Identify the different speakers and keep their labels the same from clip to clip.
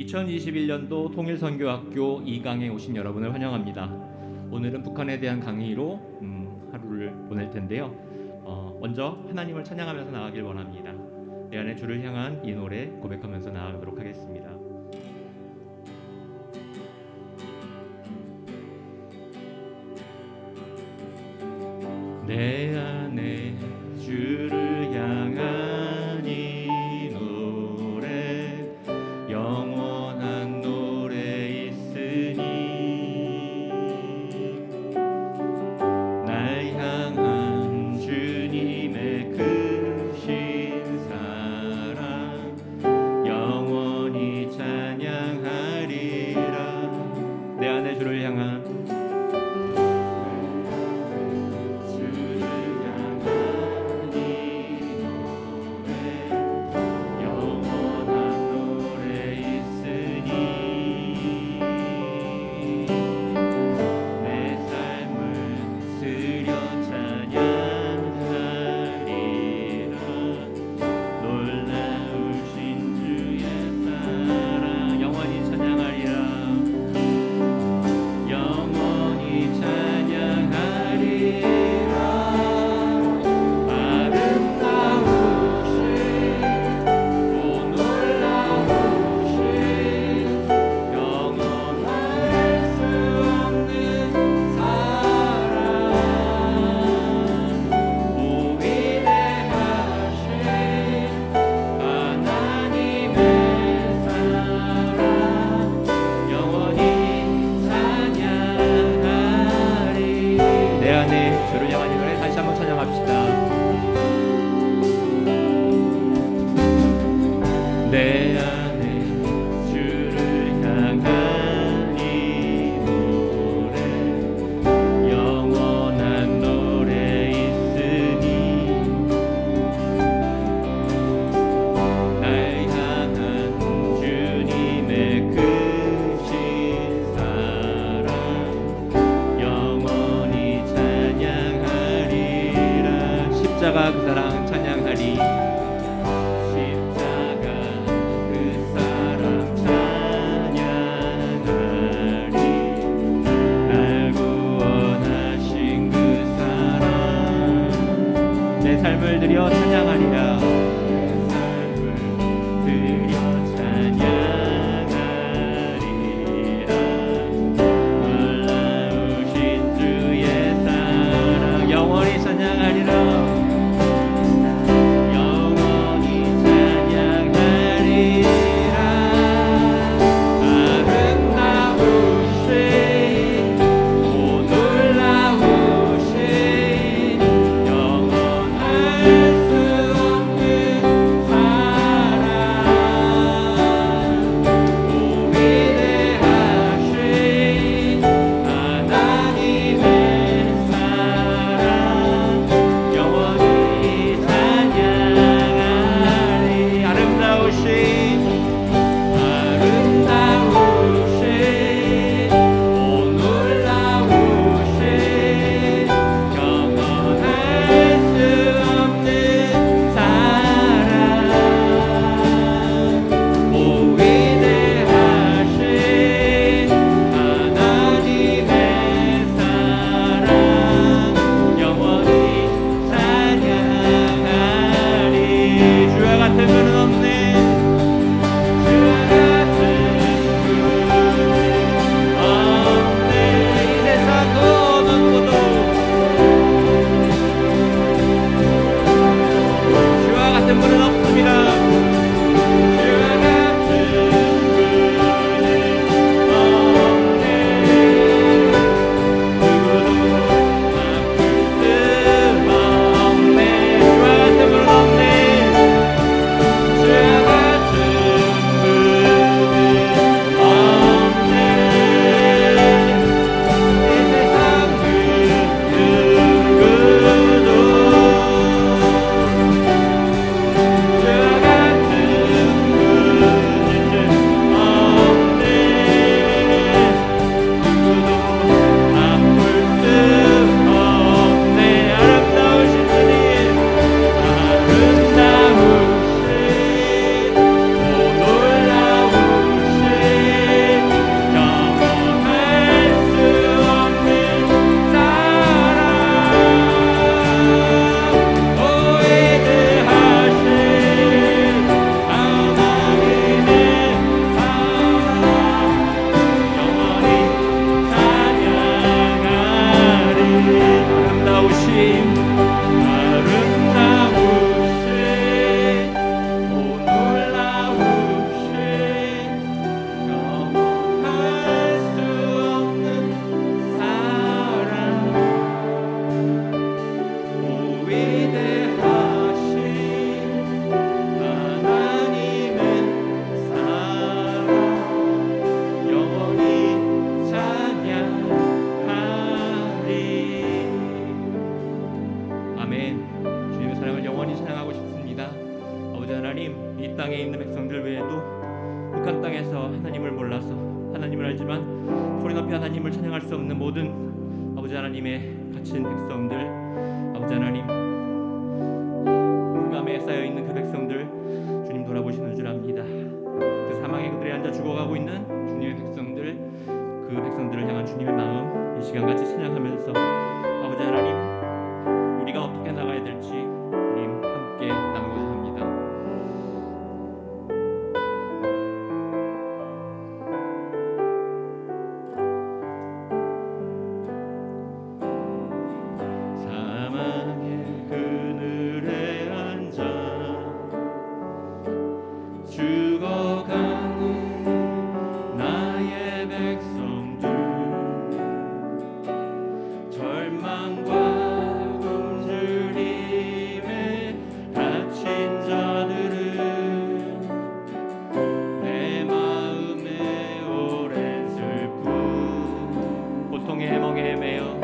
Speaker 1: 2021년도 통일선교학교 2강에 오신 여러분을 환영합니다. 오늘은 북한에 대한 강의로 하루를 보낼 텐데요. 먼저 하나님을 찬양하면서 나가길 원합니다. 내 안에 주를 향한 이 노래 고백하면서 나아가도록 하겠습니다. 내 안에 주를 향한 이 노래 영원한 노래 있으니 날 향한 주님의 크신 사랑 영원히 찬양하리라. 내 안에 주를 향한 내 안에 주를 향한 이 노래 영원한 노래 있으니 날 향한 주님의 크신 사랑 영원히 찬양하리라. 십자가 그 사랑 찬양하리. 삶을 드려 찬양하리라. 삶을 드려 찬양하리라. 놀라우신 주의 사랑 영원히 찬양하리라. 영원히 찬양하리라. 아름다우신 오 놀라우신 영원한 수 하나님, 이 땅에 있는 백성들 외에도 북한 땅에서 하나님을 몰라서 하나님을 알지만 소리 높이 하나님을 찬양할 수 없는 모든 아버지 하나님의 갇힌 백성들, 아버지 하나님, 흑암에 쌓여있는 그 백성들 주님 돌아보시는 줄 압니다. 그 사망의 그들에 앉아 죽어가고 있는 주님의 백성들, 그 백성들을 향한 주님의 마음 이 시간 같이 찬양하면서 아버지 하나님, 우리가 어떻게 나가야 될지 주님 함께 나누고자 합니다. 사망의 그늘에 앉아 죽어가는 나의 백성들, 절망과 굶주림에 갇힌 자들은 내 마음에 오랜 슬픔, 고통의 멍에 매여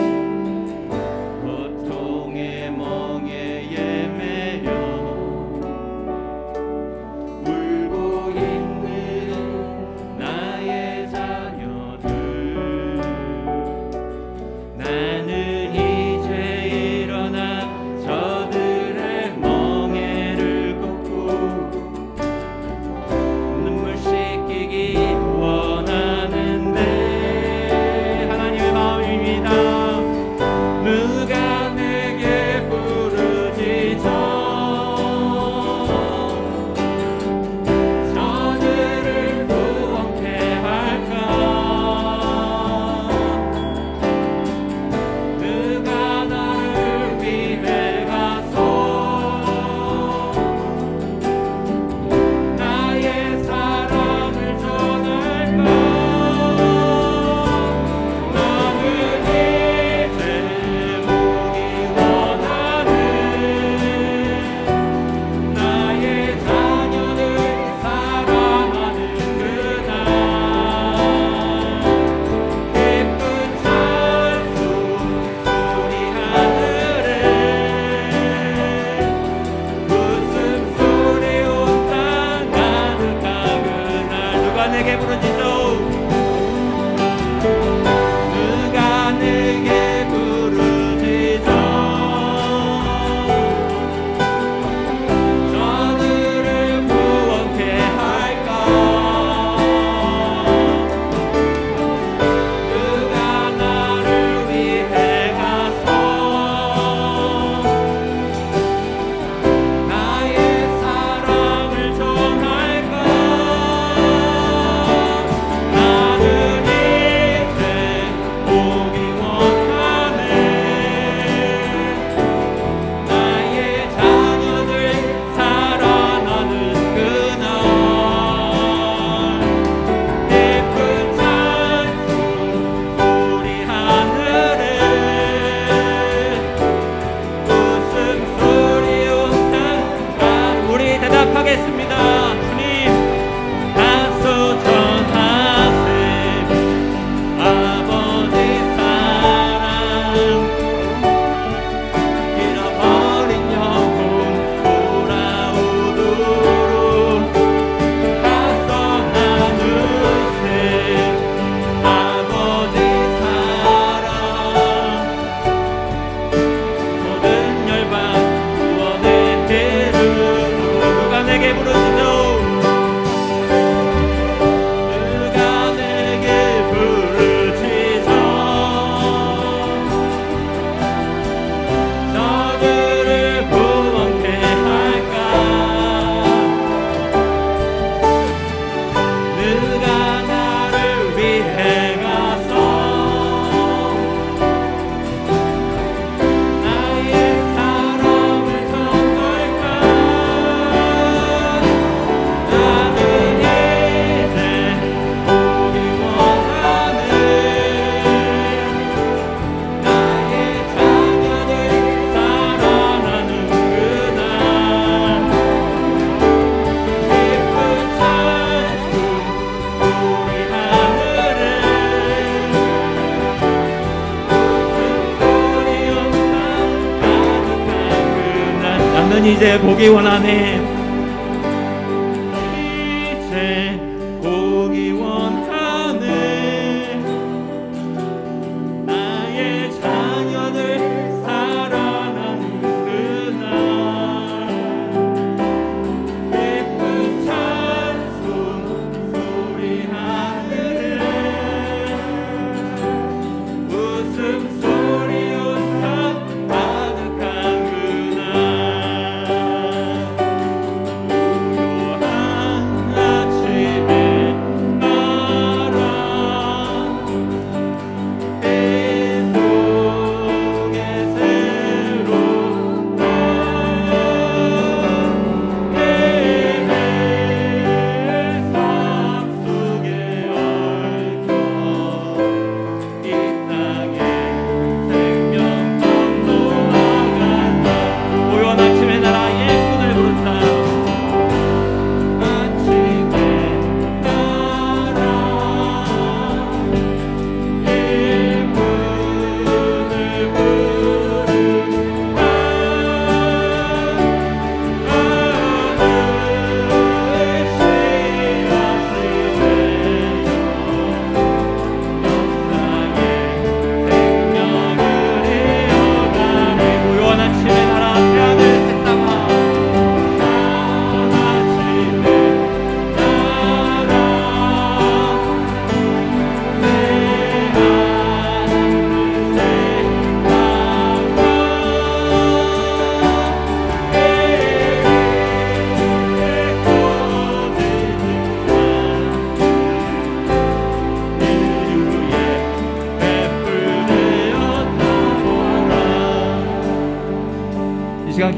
Speaker 1: 고통의 멍에 매여 울고 있는 나의 자녀들, 나는 이제 일어나 저들의 멍에를 걷고 눈물 씻기기 원하는데 하나님의 마음입니다. 누가 내게 부르짖어 저들을 구원케 할까? 누가 나를 위해 가서 나의 사랑을 전할까? 나는 이제 오기 원하는 나의 자녀들 사랑하는 그날, 기쁜 찬송 소리 하늘에 웃음소리 온 땅 가득한 그날, 누가 내게 부르짖어 누가 내게 부르짖어 저들을 구원케 할까? 누가 나를 위해 가서 나의 사랑을 전할까? 나는 이제 오기 원하네 나의 자녀들 살아나는 그날, 깊은 찬송 소리 하늘에 웃음소리 온 땅 가득. 우리 대답하겠습니다. 주님 다소 전하세 아버지 사랑, 잃어버린 영혼 돌아오도록 다소 나누세 아버지 사랑, 모든 열방 구원의 이름으로. 누가 내게 부르짖어 누가 내게 부르짖어 저들을 구원케 할까? 누가 나를 위해 가서 나의 사랑을 전할까? 나는 이제 오기 원하네 나의 자녀들 살아나는 그날, 깊은 찬송 소리 하늘에 웃음소리 온 땅 가득한 그날, 나는 이제 보기 원하네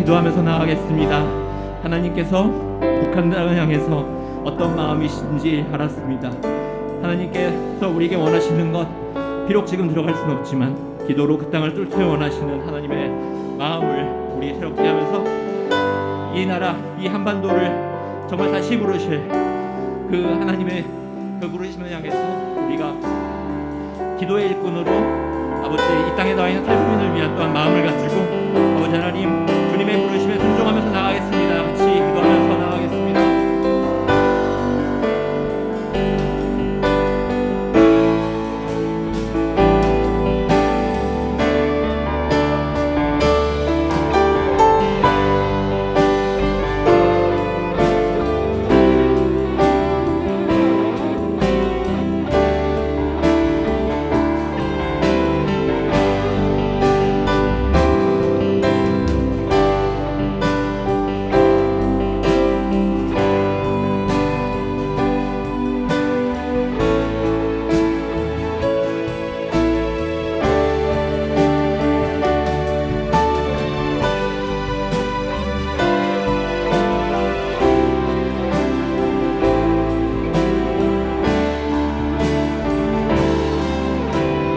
Speaker 1: 기도하면서 나아가겠습니다. 하나님께서 북한 땅을 향해서 어떤 마음이신지 알았습니다. 하나님께서 우리에게 원하시는 것, 비록 지금 들어갈 수는 없지만 기도로 그 땅을 뚫기 원하시는 하나님의 마음을 우리 새롭게 하면서 이 나라, 이 한반도를 정말 다시 부르실 그 하나님의 그 부르심을 향해서 우리가 기도의 일꾼으로 아버지 이 땅에 나와 있는 탈북민을 위한 또한 마음을 가지고 아버지 하나님 주님의 부르심에 순종하면서 나아가겠습니다. 같이 기도하면서 나아가겠습니다.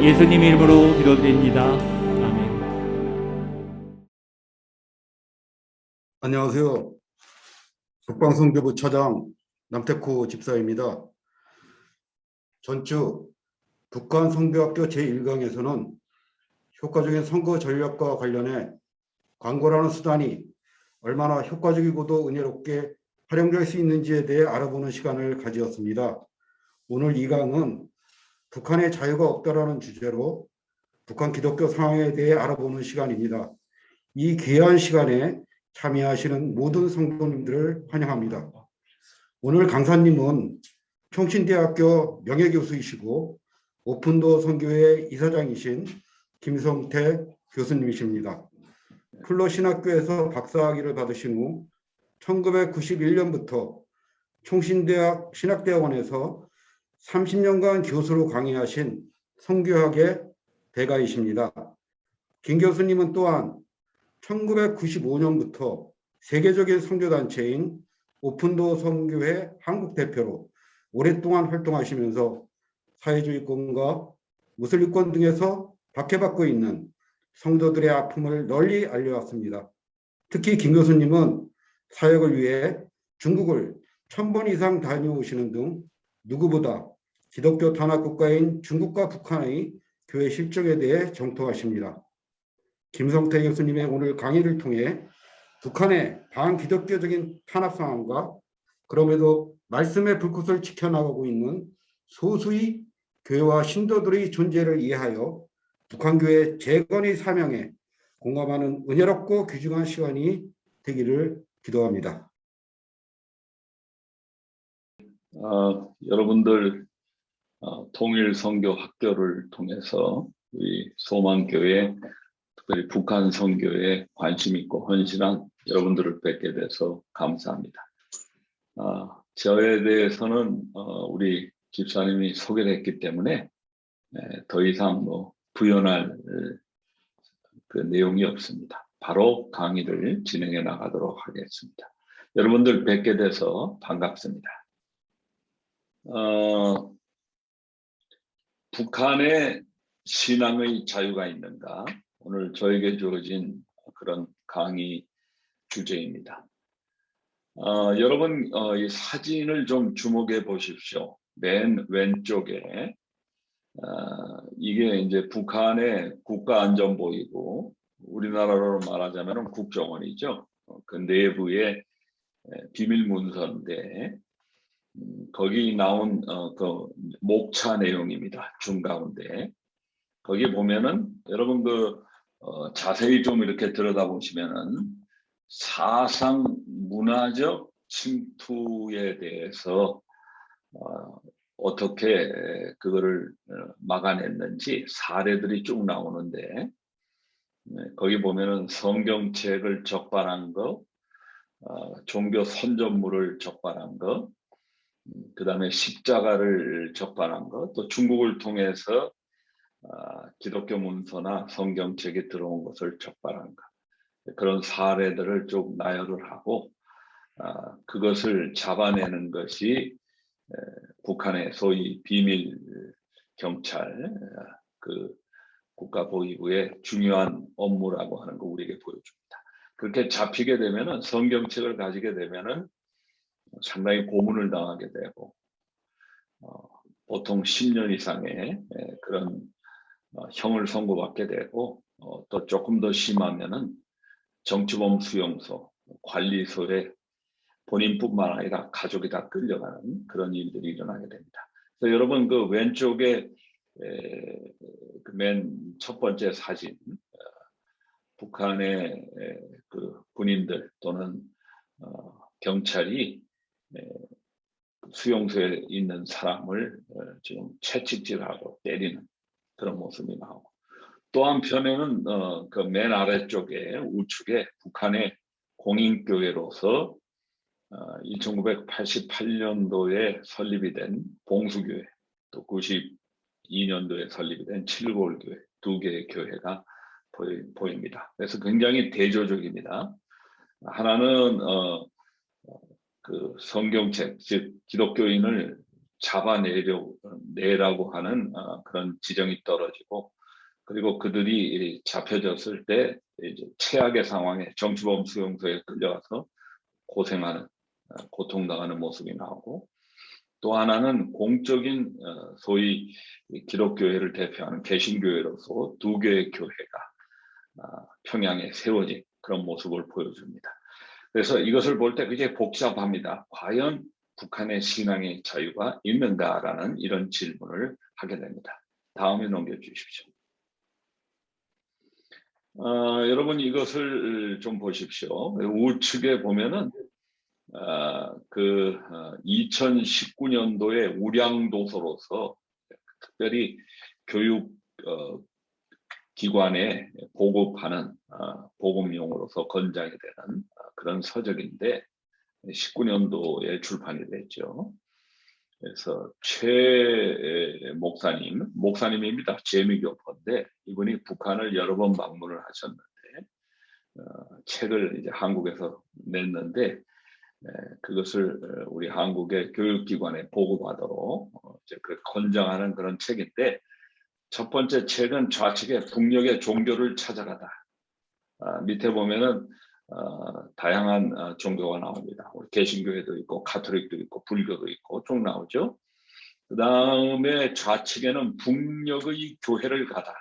Speaker 1: 예수님 이름으로 기도드립니다. 아멘.
Speaker 2: 안녕하세요. 북방선교부 차장 남태코 집사입니다. 전주 북한선교학교 제1강에서는 효과적인 선거 전략과 관련해 광고라는 수단이 얼마나 효과적이고도 은혜롭게 활용될 수 있는지에 대해 알아보는 시간을 가지었습니다. 오늘 2강은 북한의 자유가 없다라는 주제로 북한 기독교 상황에 대해 알아보는 시간입니다. 이 귀한 시간에 참여하시는 모든 성도님들을 환영합니다. 오늘 강사님은 총신대학교 명예교수이시고 오픈도어 선교회 이사장이신 김성태 교수님이십니다. 플러신학교에서 박사학위를 받으신 후 1991년부터 총신대학 신학대학원에서 30년간 교수로 강의하신 선교학의 대가이십니다. 김 교수님은 또한 1995년부터 세계적인 선교단체인 오픈도어 선교회 한국 대표로 오랫동안 활동하시면서 사회주의권과 무슬림권 등에서 박해받고 있는 성도들의 아픔을 널리 알려왔습니다. 특히 김 교수님은 사역을 위해 중국을 1000번 이상 다녀오시는 등 누구보다 기독교 단합국가인 중국과 북한의 교회 실정에 대해 정통하십니다. 김성태 교수님의 오늘 강의를 통해 북한의 반기독교적인 탄압 상황과 그럼에도 말씀의 불꽃을 지켜나가고 있는 소수의 교회와 신도들의 존재를 이해하여 북한교회 재건의 사명에 공감하는 은혜롭고 귀중한 시간이 되기를 기도합니다.
Speaker 3: 여러분들 통일선교학교를 통해서 우리 소망교회, 특별히 북한 선교에 관심 있고 헌신한 여러분들을 뵙게 돼서 감사합니다. 저에 대해서는 우리 집사님이 소개를 했기 때문에 더 이상 부연할 그 내용이 없습니다. 바로 강의를 진행해 나가도록 하겠습니다. 여러분들 뵙게 돼서 반갑습니다. 북한의 신앙의 자유가 있는가? 오늘 저에게 주어진 그런 강의 주제입니다. 여러분 이 사진을 좀 주목해 보십시오. 맨 왼쪽에 이게 이제 북한의 국가안전보이고 우리나라로 말하자면 국정원이죠. 그 내부의 비밀문서인데 거기 나온 그 목차 내용입니다. 중가운데 거기 보면은 여러분 자세히 좀 이렇게 들여다보시면은 사상 문화적 침투에 대해서 어떻게 그거를 막아냈는지 사례들이 쭉 나오는데 거기 보면은 성경책을 적발한 거, 종교 선전물을 적발한 거, 그 다음에 십자가를 적발한 것, 또 중국을 통해서 기독교 문서나 성경책이 들어온 것을 적발한 것. 그런 사례들을 쭉 나열을 하고 그것을 잡아내는 것이 북한의 소위 비밀 경찰 그 국가보위부의 중요한 업무라고 하는 거 우리에게 보여줍니다. 그렇게 잡히게 되면은 성경책을 가지게 되면은 상당히 고문을 당하게 되고 보통 10년 이상의 그런 형을 선고받게 되고 또 조금 더 심하면은 정치범 수용소, 관리소에 본인뿐만 아니라 가족이 다 끌려가는 그런 일들이 일어나게 됩니다. 그래서 여러분 그 왼쪽에 그 맨 첫 번째 사진 북한의 그 군인들 또는 경찰이 수용소에 있는 사람을 지금 채찍질하고 때리는 그런 모습이 나오고 또 한편에는 그 맨 아래쪽에 우측에 북한의 공인교회로서 1988년도에 설립이 된 봉수교회 또 92년도에 설립이 된 칠골교회 두 개의 교회가 보입니다. 그래서 굉장히 대조적입니다. 하나는 그 성경책 즉 기독교인을 잡아내라고 하는 그런 지정이 떨어지고 그리고 그들이 잡혀졌을 때 이제 최악의 상황에 정치범 수용소에 끌려가서 고생하는 고통당하는 모습이 나오고 또 하나는 공적인 소위 기독교회를 대표하는 개신교회로서 두 개의 교회가 평양에 세워진 그런 모습을 보여줍니다. 그래서 이것을 볼 때 굉장히 복잡합니다. 과연 북한의 신앙의 자유가 있는가라는 이런 질문을 하게 됩니다. 다음에 넘겨주십시오. 여러분 이것을 좀 보십시오. 우측에 보면은 2019년도에 우량도서로서 특별히 교육 기관에 보급하는 보급용으로서 건장이 되는 그런 서적인데 19년도에 출판이 됐죠. 그래서 최 목사님입니다. 재미교포인데 이분이 북한을 여러 번 방문을 하셨는데 책을 이제 한국에서 냈는데 그것을 우리 한국의 교육기관에 보고받도록 이제 그 권장하는 그런 책인데 첫 번째 책은 좌측에 북녘의 종교를 찾아가다. 밑에 보면은 다양한 종교가 나옵니다. 우리 개신교회도 있고 카톨릭도 있고 불교도 있고 쭉 나오죠. 그 다음에 좌측에는 북녘의 교회를 가다.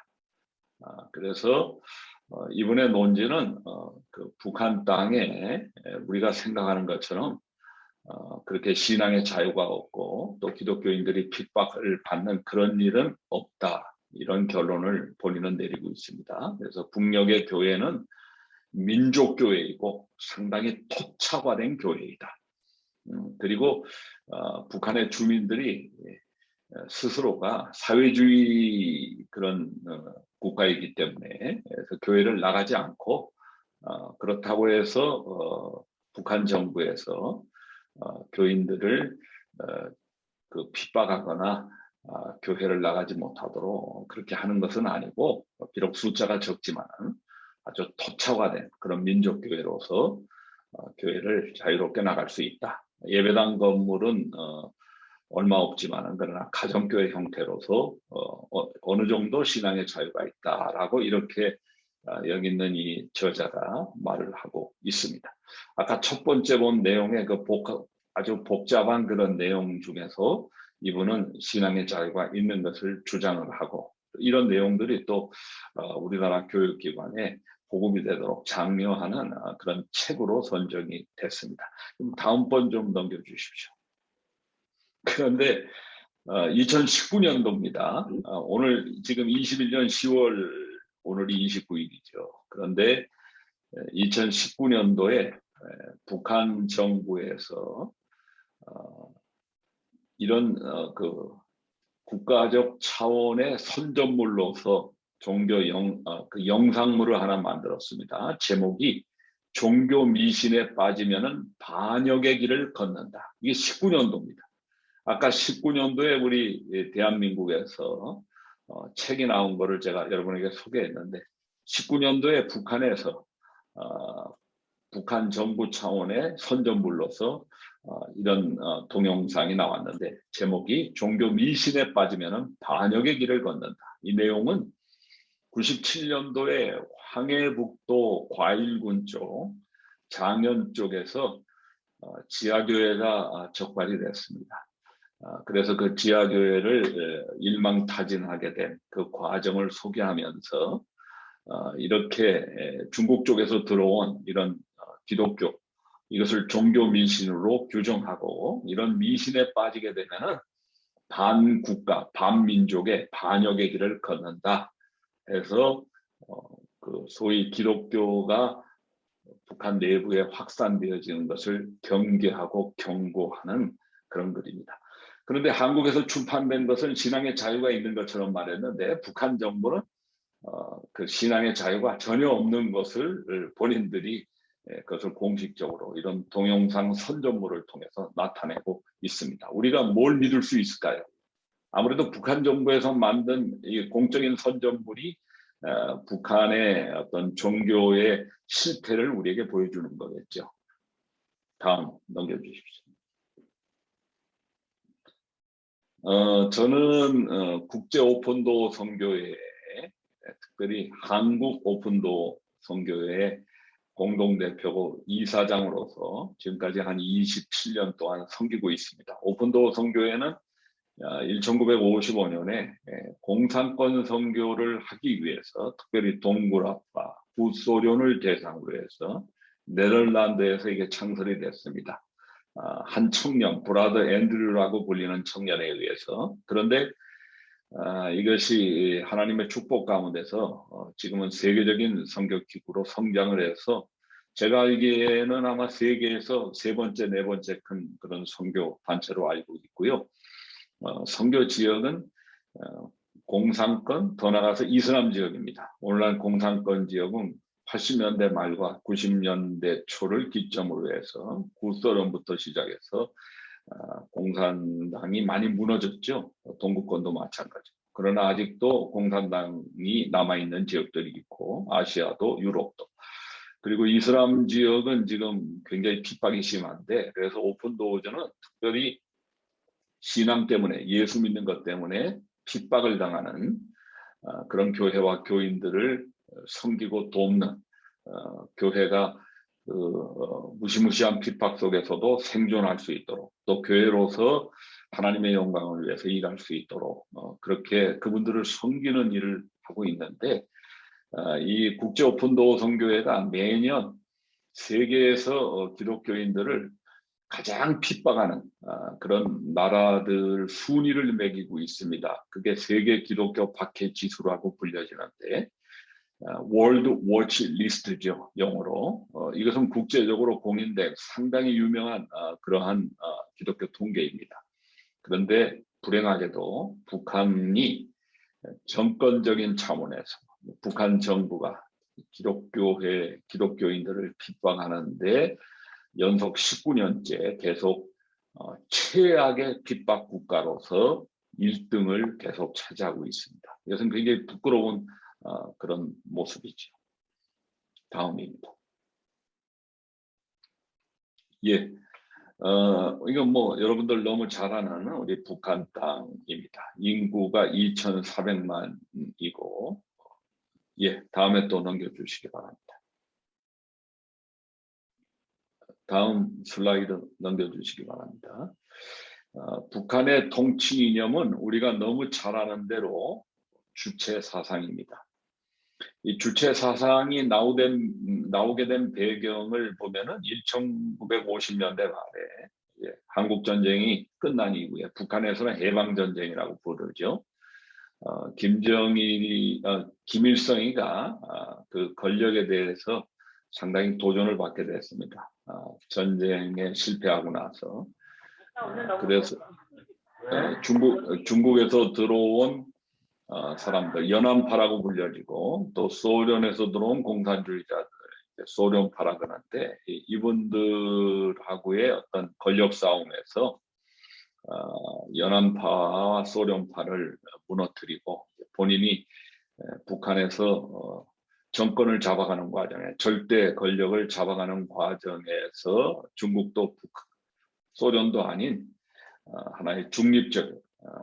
Speaker 3: 그래서 이번의 논지는 그 북한 땅에 우리가 생각하는 것처럼 그렇게 신앙의 자유가 없고 또 기독교인들이 핍박을 받는 그런 일은 없다. 이런 결론을 본인은 내리고 있습니다. 그래서 북녘의 교회는 민족교회이고 상당히 토착화된 교회이다. 그리고 북한의 주민들이 스스로가 사회주의 그런 국가이기 때문에 그래서 교회를 나가지 않고 그렇다고 해서 북한 정부에서 교인들을 그 핍박하거나 교회를 나가지 못하도록 그렇게 하는 것은 아니고 비록 숫자가 적지만 아주 토착화된 그런 민족교회로서 교회를 자유롭게 나갈 수 있다. 예배당 건물은 얼마 없지만은 그러나 가정교회 형태로서 어느 정도 신앙의 자유가 있다라고 이렇게 여기 있는 이 저자가 말을 하고 있습니다. 아까 첫 번째 본 내용의 그 아주 복잡한 그런 내용 중에서 이분은 신앙의 자유가 있는 것을 주장을 하고 이런 내용들이 또 우리나라 교육기관에 보급이 되도록 장려하는 그런 책으로 선정이 됐습니다. 그럼 다음 번 좀 넘겨주십시오. 그런데 2019년도입니다. 오늘 지금 21년 10월 오늘이 29일이죠. 그런데 2019년도에 북한 정부에서 이런 그 국가적 차원의 선전물로서 종교 그 영상물을 하나 만들었습니다. 제목이 종교 미신에 빠지면은 반역의 길을 걷는다. 이게 19년도입니다. 아까 19년도에 우리 대한민국에서 책이 나온 거를 제가 여러분에게 소개했는데 19년도에 북한에서 북한 정부 차원의 선전물로서 이런 동영상이 나왔는데 제목이 종교 미신에 빠지면 반역의 길을 걷는다. 이 내용은 97년도에 황해북도 과일군 쪽 장현 쪽에서 지하교회가 적발이 됐습니다. 그래서 그 지하교회를 일망타진하게 된 그 과정을 소개하면서 이렇게 중국 쪽에서 들어온 이런 기독교 이것을 종교 미신으로 규정하고 이런 미신에 빠지게 되면은 반국가, 반민족의 반역의 길을 걷는다 해서 그 소위 기독교가 북한 내부에 확산되어지는 것을 경계하고 경고하는 그런 글입니다. 그런데 한국에서 출판된 것은 신앙의 자유가 있는 것처럼 말했는데 북한 정부는 그 신앙의 자유가 전혀 없는 것을 본인들이 그것을 공식적으로 이런 동영상 선전물을 통해서 나타내고 있습니다. 우리가 뭘 믿을 수 있을까요? 아무래도 북한 정부에서 만든 이 공적인 선전물이 북한의 어떤 종교의 실태를 우리에게 보여주는 거겠죠. 다음 넘겨주십시오. 저는 국제 오픈도 선교회, 특별히 한국 오픈도 선교회 공동대표고 이사장으로서 지금까지 한 27년 동안 섬기고 있습니다. 오픈도 선교회는 1955년에 공산권 선교를 하기 위해서 특별히 동굴아빠, 구소련을 대상으로 해서 네덜란드에서 이게 창설이 됐습니다. 한 청년, 브라더 앤드류라고 불리는 청년에 의해서. 그런데 이것이 하나님의 축복 가운데서 지금은 세계적인 선교기구로 성장을 해서 제가 알기에는 아마 세계에서 세 번째, 네 번째 큰 그런 선교 단체로 알고 있고요. 선교 지역은 공산권, 더 나아가서 이슬람 지역입니다. 오늘날 공산권 지역은 80년대 말과 90년대 초를 기점으로 해서 구소련부터 시작해서 공산당이 많이 무너졌죠. 동구권도 마찬가지. 그러나 아직도 공산당이 남아있는 지역들이 있고 아시아도 유럽도. 그리고 이슬람 지역은 지금 굉장히 핍박이 심한데 그래서 오픈도어즈는 특별히 신앙 때문에 예수 믿는 것 때문에 핍박을 당하는 그런 교회와 교인들을 섬기고 돕는 교회가 그 무시무시한 핍박 속에서도 생존할 수 있도록 또 교회로서 하나님의 영광을 위해서 일할 수 있도록 그렇게 그분들을 섬기는 일을 하고 있는데 이 국제 오픈도어 선교회가 매년 세계에서 기독교인들을 가장 핍박하는 그런 나라들 순위를 매기고 있습니다. 그게 세계 기독교 박해 지수라고 불려지는데 월드 워치 리스트죠, 영어로. 이것은 국제적으로 공인된 상당히 유명한 그러한 기독교 통계입니다. 그런데 불행하게도 북한이 정권적인 차원에서 북한 정부가 기독교인들을 핍박하는데 연속 19년째 계속 최악의 핍박 국가로서 1등을 계속 차지하고 있습니다. 이것은 굉장히 부끄러운 그런 모습이죠. 다음입니다. 예, 이건 뭐 여러분들 너무 잘 아는 우리 북한 땅입니다. 인구가 2,400만이고, 예, 다음에 또 넘겨주시기 바랍니다. 다음 슬라이드 넘겨주시기 바랍니다. 북한의 통치 이념은 우리가 너무 잘 아는 대로 주체 사상입니다. 이 주체 사상이 나오게 된 배경을 보면은 1950년대 말에 한국 전쟁이 끝난 이후에 북한에서는 해방 전쟁이라고 부르죠. 김일성이가 그 권력에 대해서 상당히 도전을 받게 됐습니다. 전쟁에 실패하고 나서 그래서 중국에서 들어온 사람들, 연안파라고 불려지고 또 소련에서 들어온 공산주의자들, 소련파라 그러는데 이분들하고의 어떤 권력 싸움에서 연안파와 소련파를 무너뜨리고 본인이 북한에서 정권을 잡아가는 과정에 절대 권력을 잡아가는 과정에서 중국도 소련도 아닌 하나의 중립적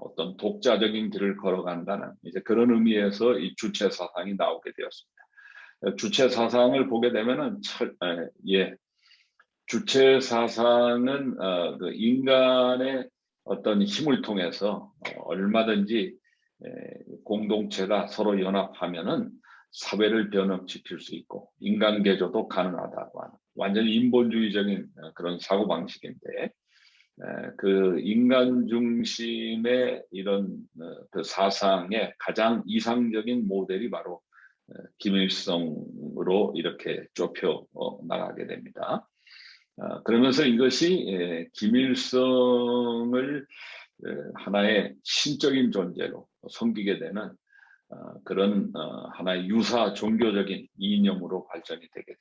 Speaker 3: 어떤 독자적인 길을 걸어간다는 이제 그런 의미에서 이 주체 사상이 나오게 되었습니다. 주체 사상을 보게 되면은 주체 사상은 그 인간의 어떤 힘을 통해서 얼마든지 공동체가 서로 연합하면은 사회를 변혁시킬 수 있고 인간 개조도 가능하다고 하는 완전히 인본주의적인 그런 사고 방식인데 그 인간 중심의 이런 그 사상의 가장 이상적인 모델이 바로 김일성으로 이렇게 좁혀 나가게 됩니다. 그러면서 이것이 김일성을 하나의 신적인 존재로 섬기게 되는 그런 하나의 유사 종교적인 이념으로 발전이 되게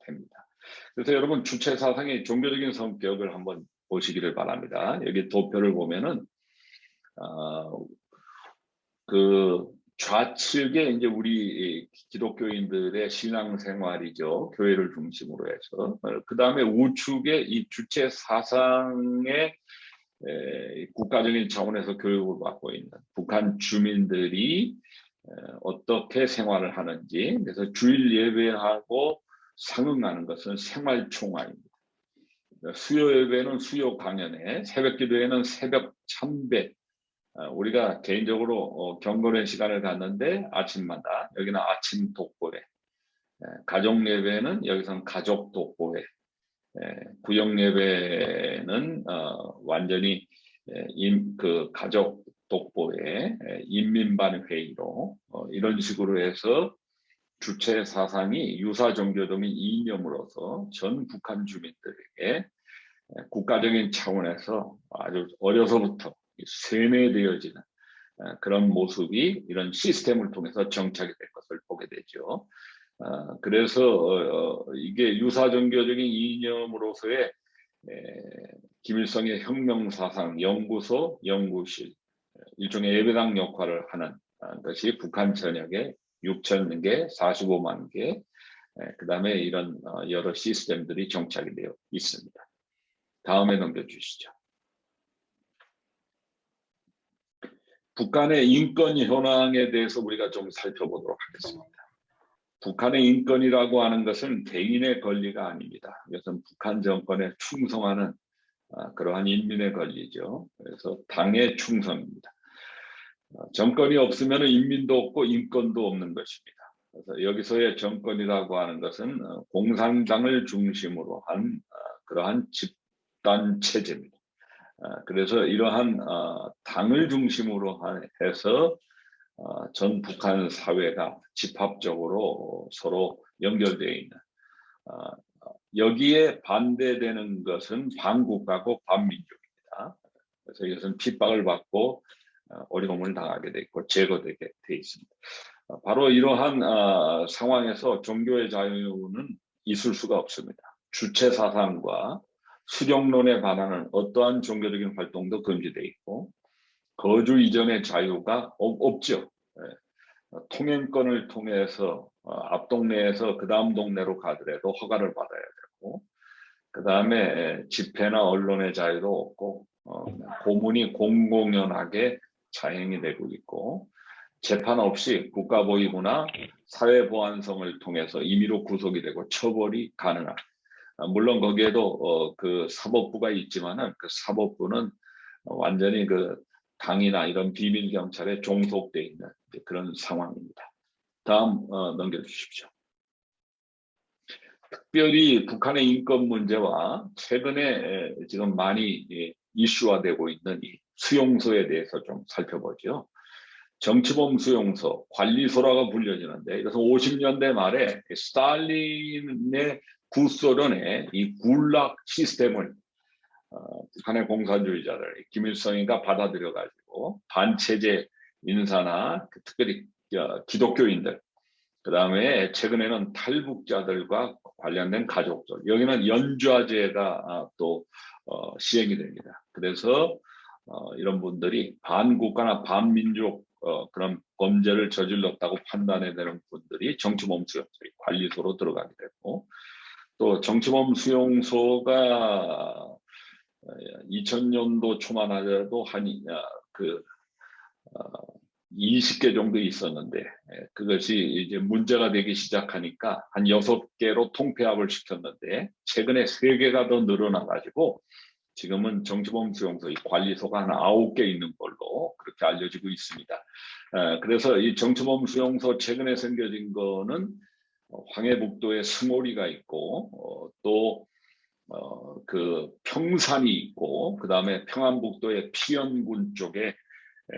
Speaker 3: 됩니다. 그래서 여러분 주체 사상의 종교적인 성격을 한번 보시기를 바랍니다. 여기 도표를 보면은 그 좌측에 이제 우리 기독교인들의 신앙생활이죠. 교회를 중심으로 해서. 그 다음에 우측에 이 주체 사상의 국가적인 차원에서 교육을 받고 있는 북한 주민들이 어떻게 생활을 하는지, 그래서 주일 예배하고 상응하는 것은 생활총화입니다. 수요 예배는 수요 강연회, 새벽 기도회는 새벽 참배. 우리가 개인적으로 경건의 시간을 갖는데 아침마다 여기는 아침 독보회, 가족 예배는 여기서는 가족 독보회, 구역 예배는 완전히 그 가족 독보회, 인민반 회의로 이런 식으로 해서 주체 사상이 유사 종교적인 이념으로서 전 북한 주민들에게 국가적인 차원에서 아주 어려서부터 세뇌되어지는 그런 모습이 이런 시스템을 통해서 정착이 될 것을 보게 되죠. 그래서 이게 유사 종교적인 이념으로서의 김일성의 혁명사상 연구소, 연구실, 일종의 예배당 역할을 하는 것이 북한 전역에 6천 개, 45만 개, 그 다음에 이런 여러 시스템들이 정착이 되어 있습니다. 다음에 넘겨주시죠. 북한의 인권 현황에 대해서 우리가 좀 살펴보도록 하겠습니다. 북한의 인권이라고 하는 것은 개인의 권리가 아닙니다. 이것은 북한 정권에 충성하는 그러한 인민의 권리죠. 그래서 당의 충성입니다. 정권이 없으면 인민도 없고 인권도 없는 것입니다. 그래서 여기서의 정권이라고 하는 것은 공산당을 중심으로 한 그러한 집단 체제입니다. 그래서 이러한 당을 중심으로 해서 전 북한 사회가 집합적으로 서로 연결되어 있는 여기에 반대되는 것은 반국가고 반민족입니다. 그래서 이것은 핍박을 받고 어려움을 당하게 돼 있고 제거되게 돼 있습니다. 바로 이러한 상황에서 종교의 자유는 있을 수가 없습니다. 주체 사상과 수령론에 반하는 어떠한 종교적인 활동도 금지되어 있고 거주 이전의 자유가 없죠. 통행권을 통해서 앞 동네에서 그 다음 동네로 가더라도 허가를 받아야 되고 그 다음에 집회나 언론의 자유도 없고 고문이 공공연하게 자행이 되고 있고 재판 없이 국가보위부나 사회보안성을 통해서 임의로 구속이 되고 처벌이 가능한 물론 거기에도 그 사법부가 있지만은 그 사법부는 완전히 그 당이나 이런 비밀 경찰에 종속돼 있는 그런 상황입니다. 다음 넘겨주십시오. 특별히 북한의 인권 문제와 최근에 지금 많이 이슈화되고 있는 이 수용소에 대해서 좀 살펴보죠. 정치범 수용소, 관리소라고 불려지는데 이것은 50년대 말에 스탈린의 구소련의 이 굴락 시스템을 북한의 공산주의자들 김일성이가 받아들여가지고 반체제 인사나 특별히 기독교인들 그 다음에 최근에는 탈북자들과 관련된 가족들 여기는 연좌제가 또 시행이 됩니다. 그래서 이런 분들이 반국가나 반민족 그런 범죄를 저질렀다고 판단이 되는 분들이 정치범 수용소 관리소로 들어가게 되고, 또 정치범 수용소가 2000년도 초만 하더라도 그 20개 정도 있었는데, 그것이 이제 문제가 되기 시작하니까 한 6개로 통폐합을 시켰는데, 최근에 3개가 더 늘어나가지고 지금은 정치범 수용소 관리소가 한 9개 있는 걸로 그렇게 알려지고 있습니다. 그래서 이 정치범 수용소 최근에 생겨진 거는 황해북도에 스몰이가 있고, 또 그 평산이 있고, 그 다음에 평안북도의 피연군 쪽에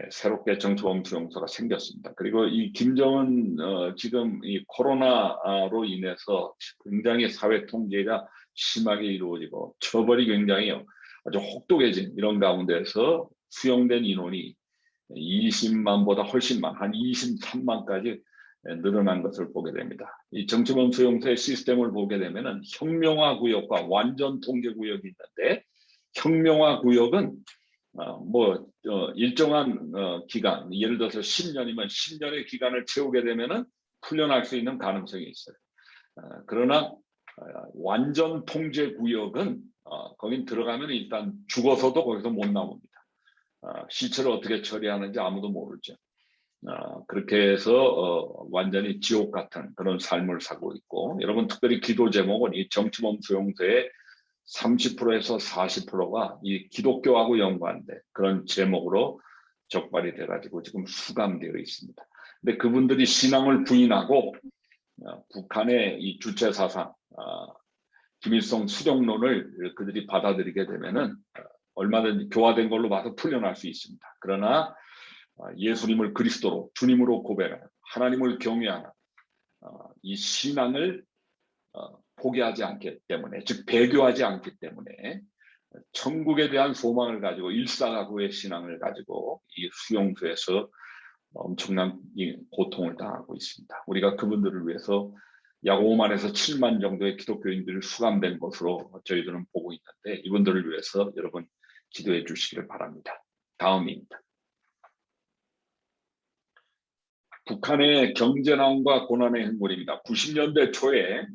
Speaker 3: 새롭게 정치범 수용소가 생겼습니다. 그리고 이 김정은 지금 이 코로나로 인해서 굉장히 사회 통제가 심하게 이루어지고 처벌이 굉장히 아주 혹독해진 이런 가운데서 수용된 인원이 20만보다 훨씬 한 23만까지 늘어난 것을 보게 됩니다. 이 정치범 수용소의 시스템을 보게 되면은 혁명화 구역과 완전 통제 구역이 있는데, 혁명화 구역은 일정한 기간, 예를 들어서 10년이면 10년의 기간을 채우게 되면은 풀려날 수 있는 가능성이 있어요. 그러나 완전 통제 구역은 거긴 들어가면 일단 죽어서도 거기서 못 나옵니다. 시체를 어떻게 처리하는지 아무도 모르죠. 그렇게 해서 완전히 지옥 같은 그런 삶을 살고 있고, 여러분 특별히 기도 제목은 이 정치범 수용소의 30%에서 40%가 이 기독교하고 연관된 그런 제목으로 적발이 돼가지고 지금 수감되어 있습니다. 근데 그분들이 신앙을 부인하고 북한의 이 주체 사상, 김일성 수령론을 그들이 받아들이게 되면은 얼마든지 교화된 걸로 봐서 풀려날 수 있습니다. 그러나 예수님을 그리스도로, 주님으로 고백하는, 하나님을 경외하는 이 신앙을 포기하지 않기 때문에, 즉 배교하지 않기 때문에 천국에 대한 소망을 가지고 일사가구의 신앙을 가지고 이 수용소에서 엄청난 고통을 당하고 있습니다. 우리가 그분들을 위해서 약 5만에서 7만 정도의 기독교인들이 수감된 것으로 저희들은 보고 있는데, 이분들을 위해서 여러분 기도해 주시기를 바랍니다. 다음입니다. 북한의 경제난과 고난의 행보입니다. 90년대 초에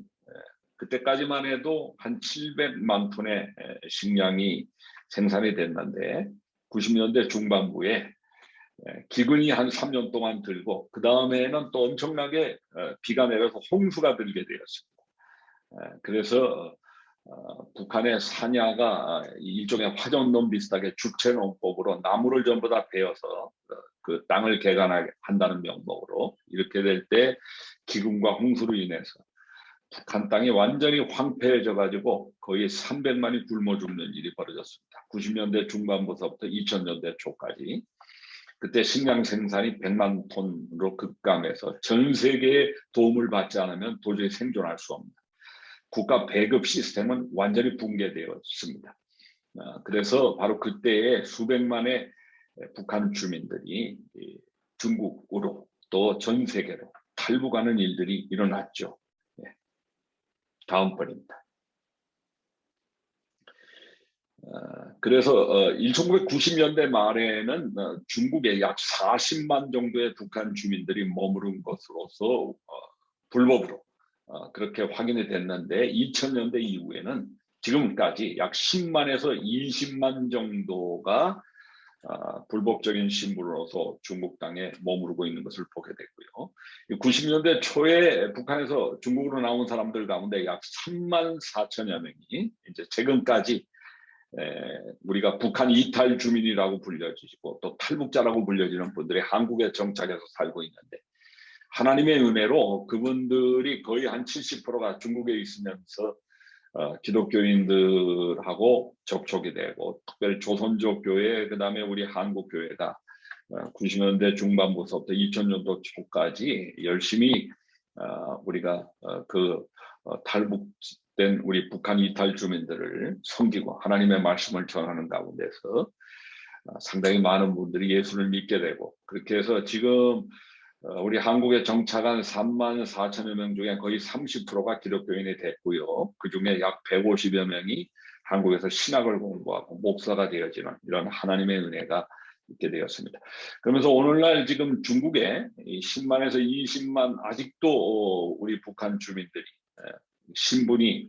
Speaker 3: 그때까지만 해도 한 700만 톤의 식량이 생산이 됐는데, 90년대 중반부에 기근이 한 3년 동안 들고, 그 다음에는 또 엄청나게 비가 내려서 홍수가 들게 되었습니다. 그래서 북한의 사냐가 일종의 화전론 비슷하게 주체농법으로 나무를 전부 다 베어서 그 땅을 개간한다는 명목으로, 이렇게 될 때 기근과 홍수로 인해서 북한 땅이 완전히 황폐해져 가지고 거의 300만이 굶어 죽는 일이 벌어졌습니다. 90년대 중반부터부터 2000년대 초까지. 그때 식량 생산이 100만 톤으로 급감해서 전 세계의 도움을 받지 않으면 도저히 생존할 수 없는 국가 배급 시스템은 완전히 붕괴되었습니다. 그래서 바로 그때에 수백만의 북한 주민들이 중국으로 또 전 세계로 탈북하는 일들이 일어났죠. 다음 번입니다. 그래서 1990년대 말에는 중국에 약 40만 정도의 북한 주민들이 머무른 것으로서 불법으로 그렇게 확인이 됐는데, 2000년대 이후에는 지금까지 약 10만에서 20만 정도가 불법적인 신분으로서 중국 땅에 머무르고 있는 것을 보게 됐고요. 90년대 초에 북한에서 중국으로 나온 사람들 가운데 약 3만 4천여 명이 이제 최근까지 우리가 북한 이탈 주민이라고 불려지고 또 탈북자라고 불려지는 분들이 한국에 정착해서 살고 있는데, 하나님의 은혜로 그분들이 거의 한 70%가 중국에 있으면서 기독교인들하고 접촉이 되고, 특별히 조선족 교회, 그 다음에 우리 한국 교회가 90년대 중반부서부터 2000년도 초까지 열심히 우리가 탈북된 우리 북한 이탈 주민들을 섬기고 하나님의 말씀을 전하는 가운데서 상당히 많은 분들이 예수를 믿게 되고, 그렇게 해서 지금 우리 한국에 정착한 3만 4천여 명 중에 거의 30%가 기독교인이 됐고요. 그중에 약 150여 명이 한국에서 신학을 공부하고 목사가 되어지는 이런 하나님의 은혜가 있게 되었습니다. 그러면서 오늘날 지금 중국에 이 10만에서 20만 아직도 우리 북한 주민들이 신분이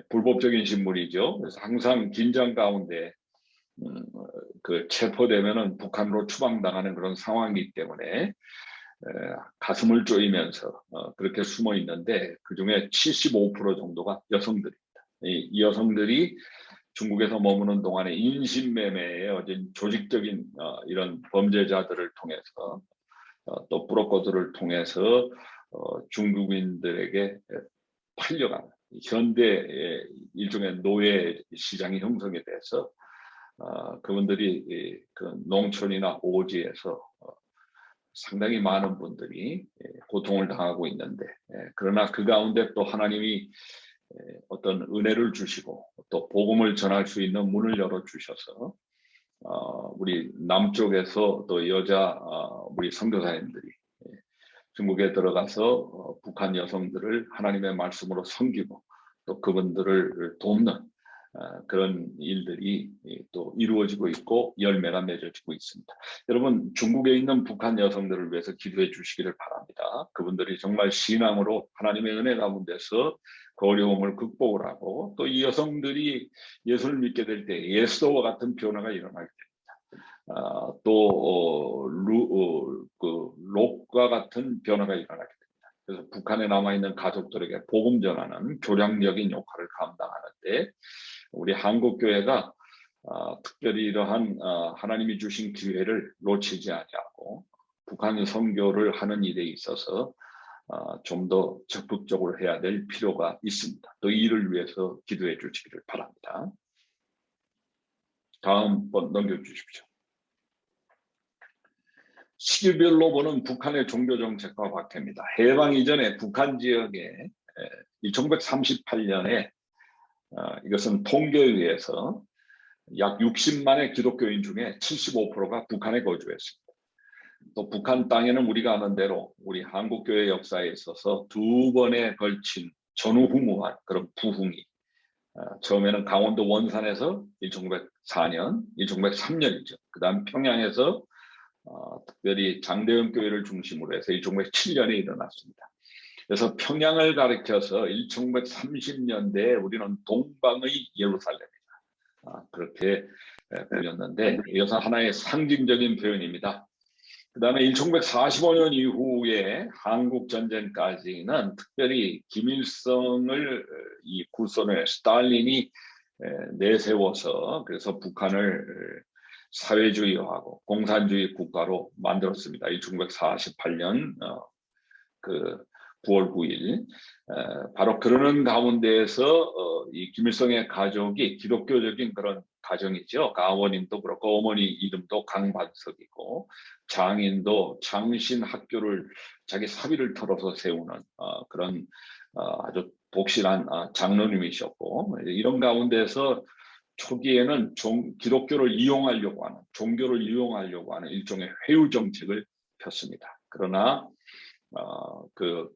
Speaker 3: 불법적인 신분이죠. 그래서 항상 긴장 가운데 그 체포되면은 북한으로 추방당하는 그런 상황이기 때문에 가슴을 쪼이면서 그렇게 숨어 있는데 그중에 75% 정도가 여성들입니다. 이 여성들이 중국에서 머무는 동안에 인신매매에 어진 조직적인 이런 범죄자들을 통해서 또 브로커들을 통해서 중국인들에게 팔려가는 현대의 일종의 노예 시장이 형성이 돼서 그분들이 그 농촌이나 오지에서 상당히 많은 분들이 고통을 당하고 있는데 그러나 그 가운데 또 하나님이 어떤 은혜를 주시고 또 복음을 전할 수 있는 문을 열어 주셔서 우리 남쪽에서 또 여자 우리 선교사님들이 중국에 들어가서 북한 여성들을 하나님의 말씀으로 섬기고 또 그분들을 돕는 그런 일들이 또 이루어지고 있고 열매가 맺어지고 있습니다. 여러분 중국에 있는 북한 여성들을 위해서 기도해 주시기를 바랍니다. 그분들이 정말 신앙으로 하나님의 은혜 가운데서 그 어려움을 극복을 하고 또 이 여성들이 예수를 믿게 될 때 예수와 같은 변화가 일어나게 됩니다. 또 롯과 같은 변화가 일어나게 됩니다. 그래서 북한에 남아있는 가족들에게 복음 전하는 교량적인 역할을 감당하는데 우리 한국교회가 특별히 이러한 하나님이 주신 기회를 놓치지 아니하고 북한 선교를 하는 일에 있어서 좀 더 적극적으로 해야 될 필요가 있습니다. 또 이 일을 위해서 기도해 주시기를 바랍니다. 다음 번 넘겨주십시오. 시기별로 보는 북한의 종교정책과 박해입니다. 해방 이전에 북한 지역에 1938년에 이것은 통계에 의해서 약 60만의 기독교인 중에 75%가 북한에 거주했습니다. 또 북한 땅에는 우리가 아는 대로 우리 한국교회 역사에 있어서 두 번에 걸친 전후후무한 그런 부흥이 처음에는 강원도 원산에서 1904년, 1903년이죠. 그 다음 평양에서 특별히 장대현 교회를 중심으로 해서 1907년에 일어났습니다. 그래서 평양을 가리켜서 1930년대에 우리는 동방의 예루살렘이다. 그렇게 불렸는데 이것은 하나의 상징적인 표현입니다. 그 다음에 1945년 이후에 한국전쟁까지는 특별히 김일성을 이 구선을 스탈린이 내세워서 그래서 북한을 사회주의화하고 공산주의 국가로 만들었습니다. 1948년 그 9월 9일 바로 그러는 가운데에서 이 김일성의 가족이 기독교적인 그런 가정이죠. 아버님도 그렇고 어머니 이름도 강반석이고 장인도 장신학교를 자기 사비를 털어서 세우는 그런 아주 독실한 장로님이셨고 이런 가운데서 초기에는 기독교를 이용하려고 하는 종교를 이용하려고 하는 일종의 회유 정책을 폈습니다. 그러나 그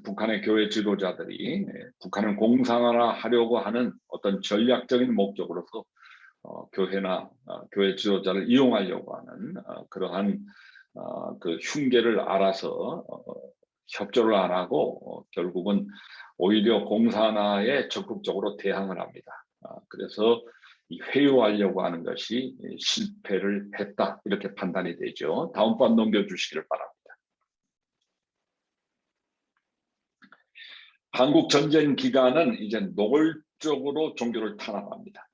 Speaker 3: 북한의 교회 지도자들이 북한을 공산화하려고 하는 어떤 전략적인 목적으로서 교회나 교회 지도자를 이용하려고 하는 그러한 그 흉계를 알아서 협조를 안 하고 결국은 오히려 공산화에 적극적으로 대항을 합니다. 그래서 이 회유하려고 하는 것이 실패를 했다 이렇게 판단이 되죠. 다음 번 넘겨주시기를 바랍니다. 한국 전쟁 기간은 이제 노골적으로 종교를 탄압합니다.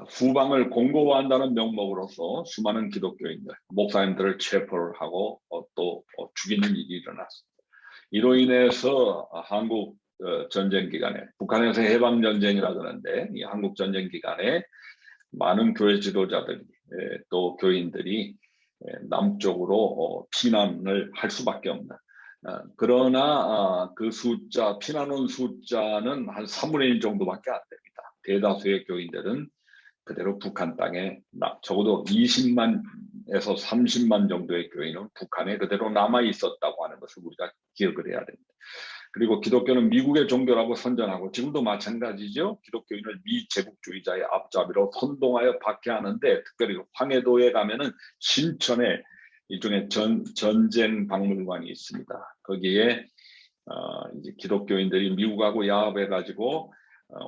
Speaker 3: 후방을 공고화한다는 명목으로서 수많은 기독교인들, 목사님들을 체포를 하고 또 죽이는 일이 일어났습니다. 이로 인해서 한국 전쟁 기간에 북한에서 해방 전쟁이라 그러는데 이 한국 전쟁 기간에 많은 교회 지도자들이 또 교인들이 남쪽으로 피난을 할 수밖에 없는 그러나 그 피난 온 숫자는 한 3분의 1 정도밖에 안 됩니다. 대다수의 교인들은 그대로 북한 땅에 적어도 20만에서 30만 정도의 교인은 북한에 그대로 남아 있었다고 하는 것을 우리가 기억을 해야 됩니다. 그리고 기독교는 미국의 종교라고 선전하고 지금도 마찬가지죠. 기독교인을 미제국주의자의 앞잡이로 선동하여 박해하는데 특별히 황해도에 가면은 신천에 일종의 전쟁 박물관이 있습니다. 거기에 이제 기독교인들이 미국하고 야합해가지고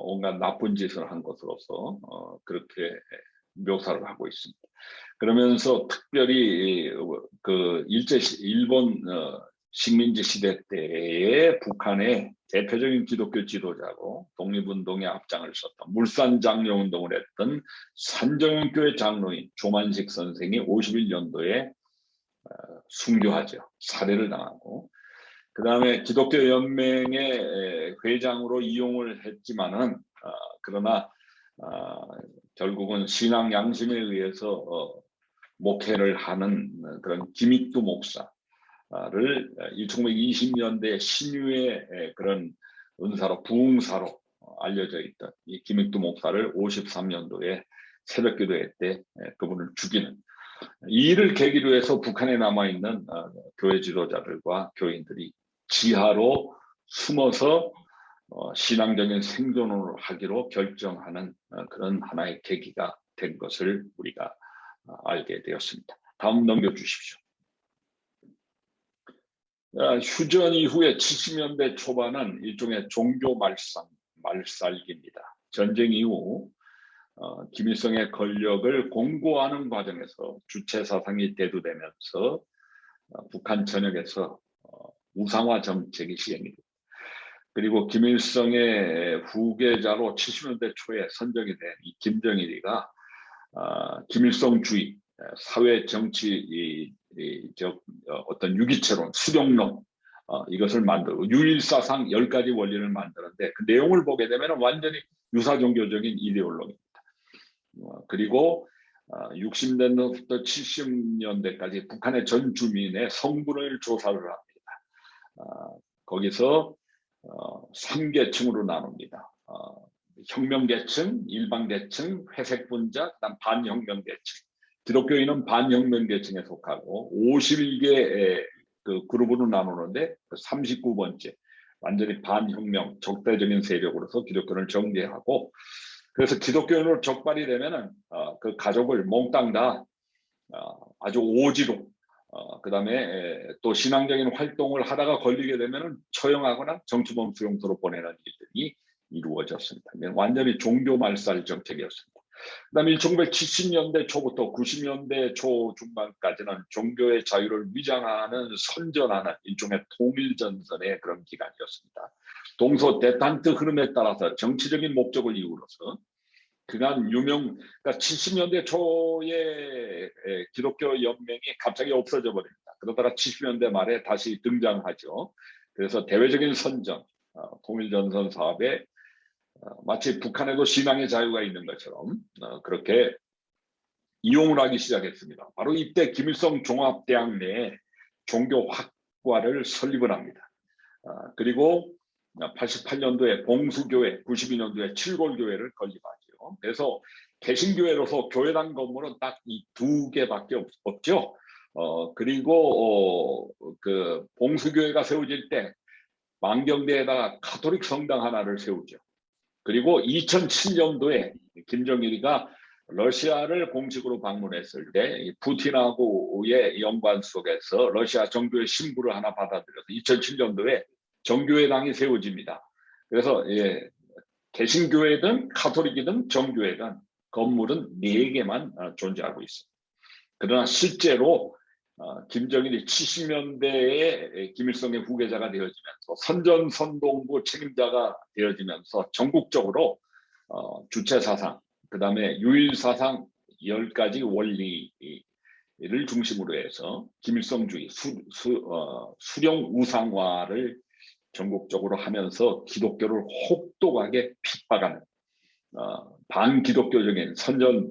Speaker 3: 온갖 나쁜 짓을 한 것으로서 그렇게 묘사를 하고 있습니다. 그러면서 특별히 그 일본 식민지 시대 때의 북한의 대표적인 기독교 지도자고 독립운동에 앞장을 섰던 물산 장려운동을 했던 산정교회 장로인 조만식 선생이 51년도에 순교하죠. 살해를 당하고 그 다음에 기독교 연맹의 회장으로 이용을 했지만은 그러나 결국은 신앙 양심에 의해서 목회를 하는 그런 김익두 목사를 1920년대 신유의 그런 은사로 부흥사로 알려져 있던 이 김익두 목사를 53년도에 새벽기도회 때 그분을 죽이는 이 일을 계기로 해서 북한에 남아있는 교회 지도자들과 교인들이 지하로 숨어서 신앙적인 생존을 하기로 결정하는 그런 하나의 계기가 된 것을 우리가 알게 되었습니다. 다음 넘겨주십시오. 휴전 이후에 70년대 초반은 일종의 종교 말살기입니다. 전쟁 이후 김일성의 권력을 공고하는 과정에서 주체 사상이 대두되면서 북한 전역에서 우상화 정책이 시행이 됩니다. 그리고 김일성의 후계자로 70년대 초에 선정이 된 이 김정일이가 김일성주의, 사회 정치 어떤 유기체론, 수령론 이것을 만들고 유일사상 10가지 원리를 만드는데 그 내용을 보게 되면 완전히 유사종교적인 이데올로기입니다. 그리고 60년대부터 70년대까지 북한의 전 주민의 성분을 조사를 합니다. 거기서 3계층으로 나눕니다. 혁명계층, 일반계층, 회색분자, 그다음 반혁명계층. 기독교인은 반혁명계층에 속하고 51개 그 그룹으로 나누는데 39번째 완전히 반혁명, 적대적인 세력으로서 기독교를 정죄하고 그래서 기독교인으로 적발이 되면은 그 가족을 몽땅 다 아주 오지로 그다음에 또 신앙적인 활동을 하다가 걸리게 되면은 처형하거나 정치범 수용소로 보내는 일들이 이루어졌습니다. 완전히 종교 말살 정책이었습니다. 그다음에 1970년대 초부터 90년대 초 중반까지는 종교의 자유를 위장하는 선전하는 일종의 통일전선의 그런 기간이었습니다. 동서 대탄트 흐름에 따라서 정치적인 목적을 이유로서 그간 그러니까 70년대 초에 기독교 연맹이 갑자기 없어져 버립니다. 그러다가 70년대 말에 다시 등장하죠. 그래서 대외적인 선전, 통일전선 사업에 마치 북한에도 신앙의 자유가 있는 것처럼 그렇게 이용을 하기 시작했습니다. 바로 이때 김일성 종합대학 내에 종교학과를 설립을 합니다. 그리고 88년도에 봉수교회, 92년도에 칠골교회를 건립하죠. 그래서 개신교회로서 교회당 건물은 딱 이 2개밖에 없죠. 그리고 그 봉수교회가 세워질 때 만경대에다가 가톨릭 성당 하나를 세우죠. 그리고 2007년도에 김정일이가 러시아를 공식으로 방문했을 때 푸틴하고의 연관 속에서 러시아 정교회 신부를 하나 받아들여서 2007년도에 정교회당이 세워집니다. 그래서 개신교회든 가톨릭이든 정교회든 건물은 4개만 존재하고 있습니다. 그러나 실제로 김정일이 70년대에 김일성의 후계자가 되어지면서 선전선동부 책임자가 되어지면서 전국적으로 주체사상, 그 다음에 유일사상 10가지 원리를 중심으로 해서 김일성주의, 수령 우상화를 전국적으로 하면서 기독교를 혹독하게 핍박하는 반기독교적인 선전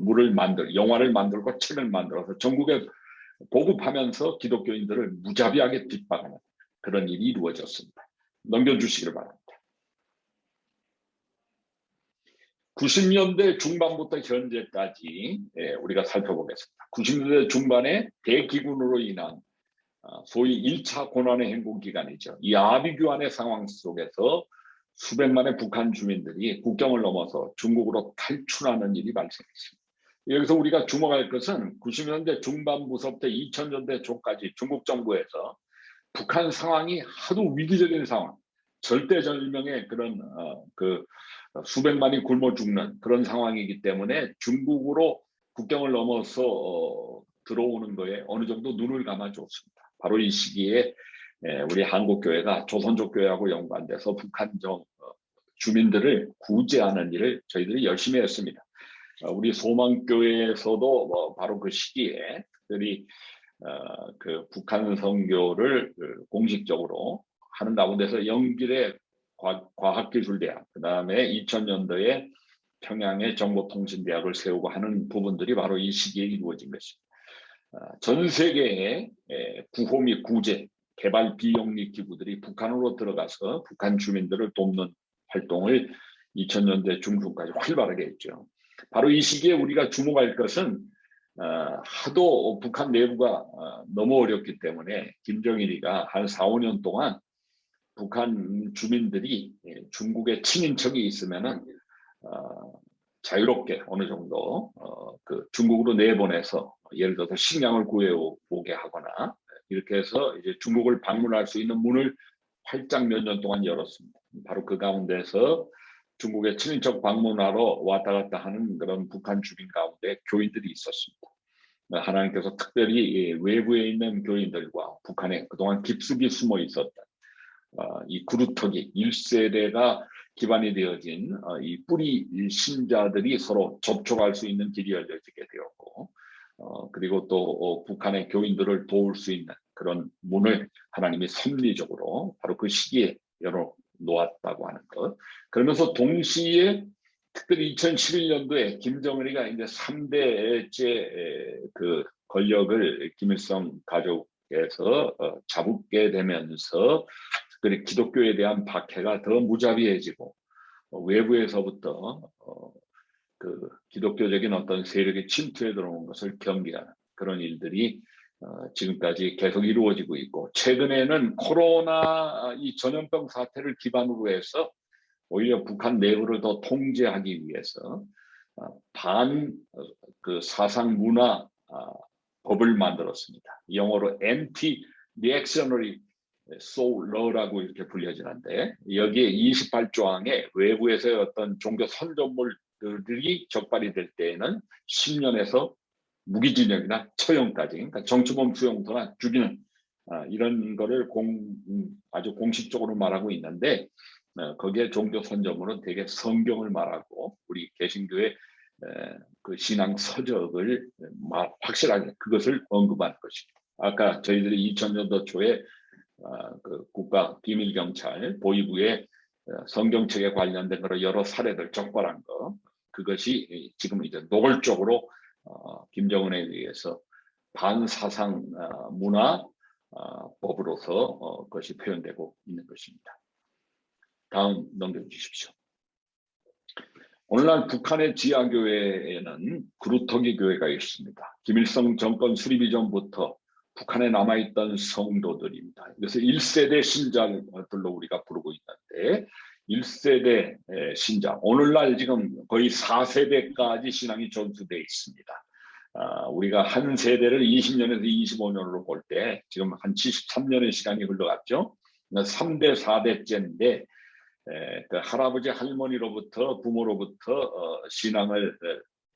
Speaker 3: 물을 영화를 만들고 책을 만들어서 전국에 보급하면서 기독교인들을 무자비하게 핍박하는 그런 일이 이루어졌습니다. 넘겨주시기를 바랍니다. 90년대 중반부터 현재까지 우리가 살펴보겠습니다. 90년대 중반에 대기근으로 인한 소위 1차 고난의 행군 기간이죠. 이 아비규환의 상황 속에서 수백만의 북한 주민들이 국경을 넘어서 중국으로 탈출하는 일이 발생했습니다. 여기서 우리가 주목할 것은 90년대 중반부서부터 2000년대 초까지 중국 정부에서 북한 상황이 하도 위기적인 상황, 절대절명의 그런 수백만이 굶어 죽는 그런 상황이기 때문에 중국으로 국경을 넘어서 들어오는 거에 어느 정도 눈을 감아줬습니다. 바로 이 시기에 우리 한국교회가 조선족 교회하고 연관돼서 북한 주민들을 구제하는 일을 저희들이 열심히 했습니다. 우리 소망교회에서도 바로 그 시기에 특별히 그 북한 선교를 공식적으로 하는 가운데서 영길의 과학기술대학, 그 다음에 2000년도에 평양의 정보통신대학을 세우고 하는 부분들이 바로 이 시기에 이루어진 것입니다. 전 세계의 구호 및 구제, 개발 비영리 기구들이 북한으로 들어가서 북한 주민들을 돕는 활동을 2000년대 중순까지 활발하게 했죠. 바로 이 시기에 우리가 주목할 것은 하도 북한 내부가 너무 어렵기 때문에 김정일이가 한 4, 5년 동안 북한 주민들이 중국에 친인척이 있으면은 자유롭게 어느 정도 그 중국으로 내보내서 예를 들어서 식량을 구해오게 하거나 이렇게 해서 이제 중국을 방문할 수 있는 문을 활짝 몇 년 동안 열었습니다. 바로 그 가운데서 중국의 친인척 방문하러 왔다 갔다 하는 그런 북한 주민 가운데 교인들이 있었습니다. 하나님께서 특별히 외부에 있는 교인들과 북한에 그동안 깊숙이 숨어 있었던 이 그루터기 1세대가 기반이 되어진 이 뿌리 신자들이 서로 접촉할 수 있는 길이 열려지게 되었고 그리고 또 북한의 교인들을 도울 수 있는 그런 문을 하나님이 섭리적으로 바로 그 시기에 열어놓았다고 하는 것. 그러면서 동시에 특별히 2011년도에 김정은이가 이제 3대째 그 권력을 김일성 가족에서 잡게 되면서 특별히 기독교에 대한 박해가 더 무자비해지고 외부에서부터 그 기독교적인 어떤 세력이 침투해 들어오는 것을 경계하는 그런 일들이 지금까지 계속 이루어지고 있고 최근에는 코로나 이 전염병 사태를 기반으로 해서 오히려 북한 내부를 더 통제하기 위해서 그 사상 문화 법을 만들었습니다. 영어로 Anti-Reactionary Soul Law라고 이렇게 불려지는데 여기에 28조항에 외부에서의 어떤 종교 선전물들이 적발이 될 때에는 10년에서 무기징역이나 처형까지, 그러니까 정치범 수용소나 죽이는 이런 거를 아주 공식적으로 말하고 있는데 거기에 종교 선전물은 대개 성경을 말하고 우리 개신교의 그 신앙 서적을 확실하게 그것을 언급하는 것입니다. 아까 저희들이 2000년도 초에 그 국가 비밀경찰 보위부의 성경책에 관련된 그런 여러 사례들 적발한 거 그것이 지금 이제 노골적으로 김정은에 의해서 반사상 문화 법으로서 그것이 표현되고 있는 것입니다. 다음 넘겨주십시오. 오늘날 북한의 지하교회에는 그루터기 교회가 있습니다. 김일성 정권 수립 이전부터 북한에 남아있던 성도들입니다. 그래서 1세대 신자들로 우리가 부르고 있는데 1세대 신자, 오늘날 지금 거의 4세대까지 신앙이 전수되어 있습니다. 우리가 한 세대를 20년에서 25년으로 볼 때 지금 한 73년의 시간이 흘러갔죠. 3대, 4대째인데 그 할아버지, 할머니로부터 부모로부터 신앙을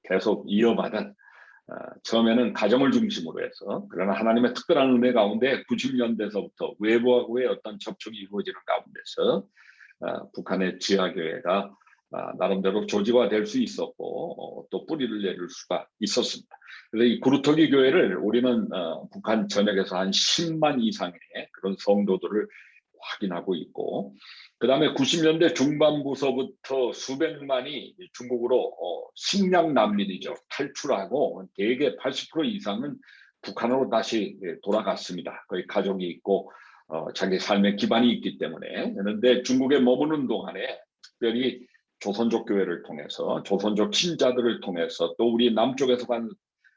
Speaker 3: 계속 이어받은 처음에는 가정을 중심으로 해서 그러나 하나님의 특별한 은혜 가운데 90년대서부터 외부하고의 어떤 접촉이 이루어지는 가운데서 북한의 지하교회가 나름대로 조직화될 수 있었고 또 뿌리를 내릴 수가 있었습니다. 그래서 이 그루터기 교회를 우리는 북한 전역에서 한 10만 이상의 그런 성도들을 확인하고 있고 그 다음에 90년대 중반부서부터 수백만이 중국으로 식량 난민이죠. 탈출하고 대개 80% 이상은 북한으로 다시 돌아갔습니다. 거의 가족이 있고 자기 삶의 기반이 있기 때문에. 그런데 중국에 머무는 동안에 특별히 조선족 교회를 통해서 조선족 신자들을 통해서 또 우리 남쪽에서 간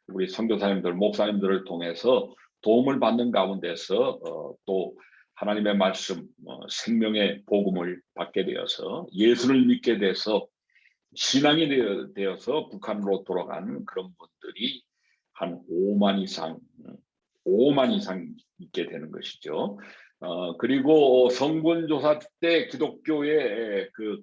Speaker 3: 우리 선교사님들, 목사님들을 통해서 도움을 받는 가운데서 또 하나님의 말씀, 생명의 복음을 받게 되어서 예수를 믿게 돼서 신앙이 되어서 북한으로 돌아간 그런 분들이 한 5만 이상 있게 되는 것이죠. 그리고 성군조사 때 기독교의 그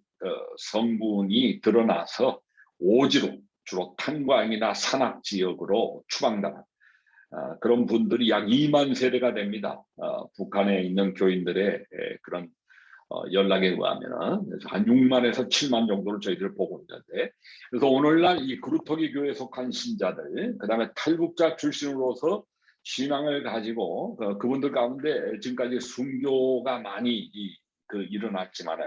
Speaker 3: 성군이 드러나서 오지로 주로 탄광이나 산악 지역으로 추방당한 그런 분들이 약 2만 세대가 됩니다. 북한에 있는 교인들의 그런 연락에 의하면 한 6만에서 7만 정도를 저희들 보고 있는데, 그래서 오늘날 이 그루터기 교회에 속한 신자들, 그다음에 탈북자 출신으로서 신앙을 가지고 그분들 가운데 지금까지 순교가 많이 일어났지만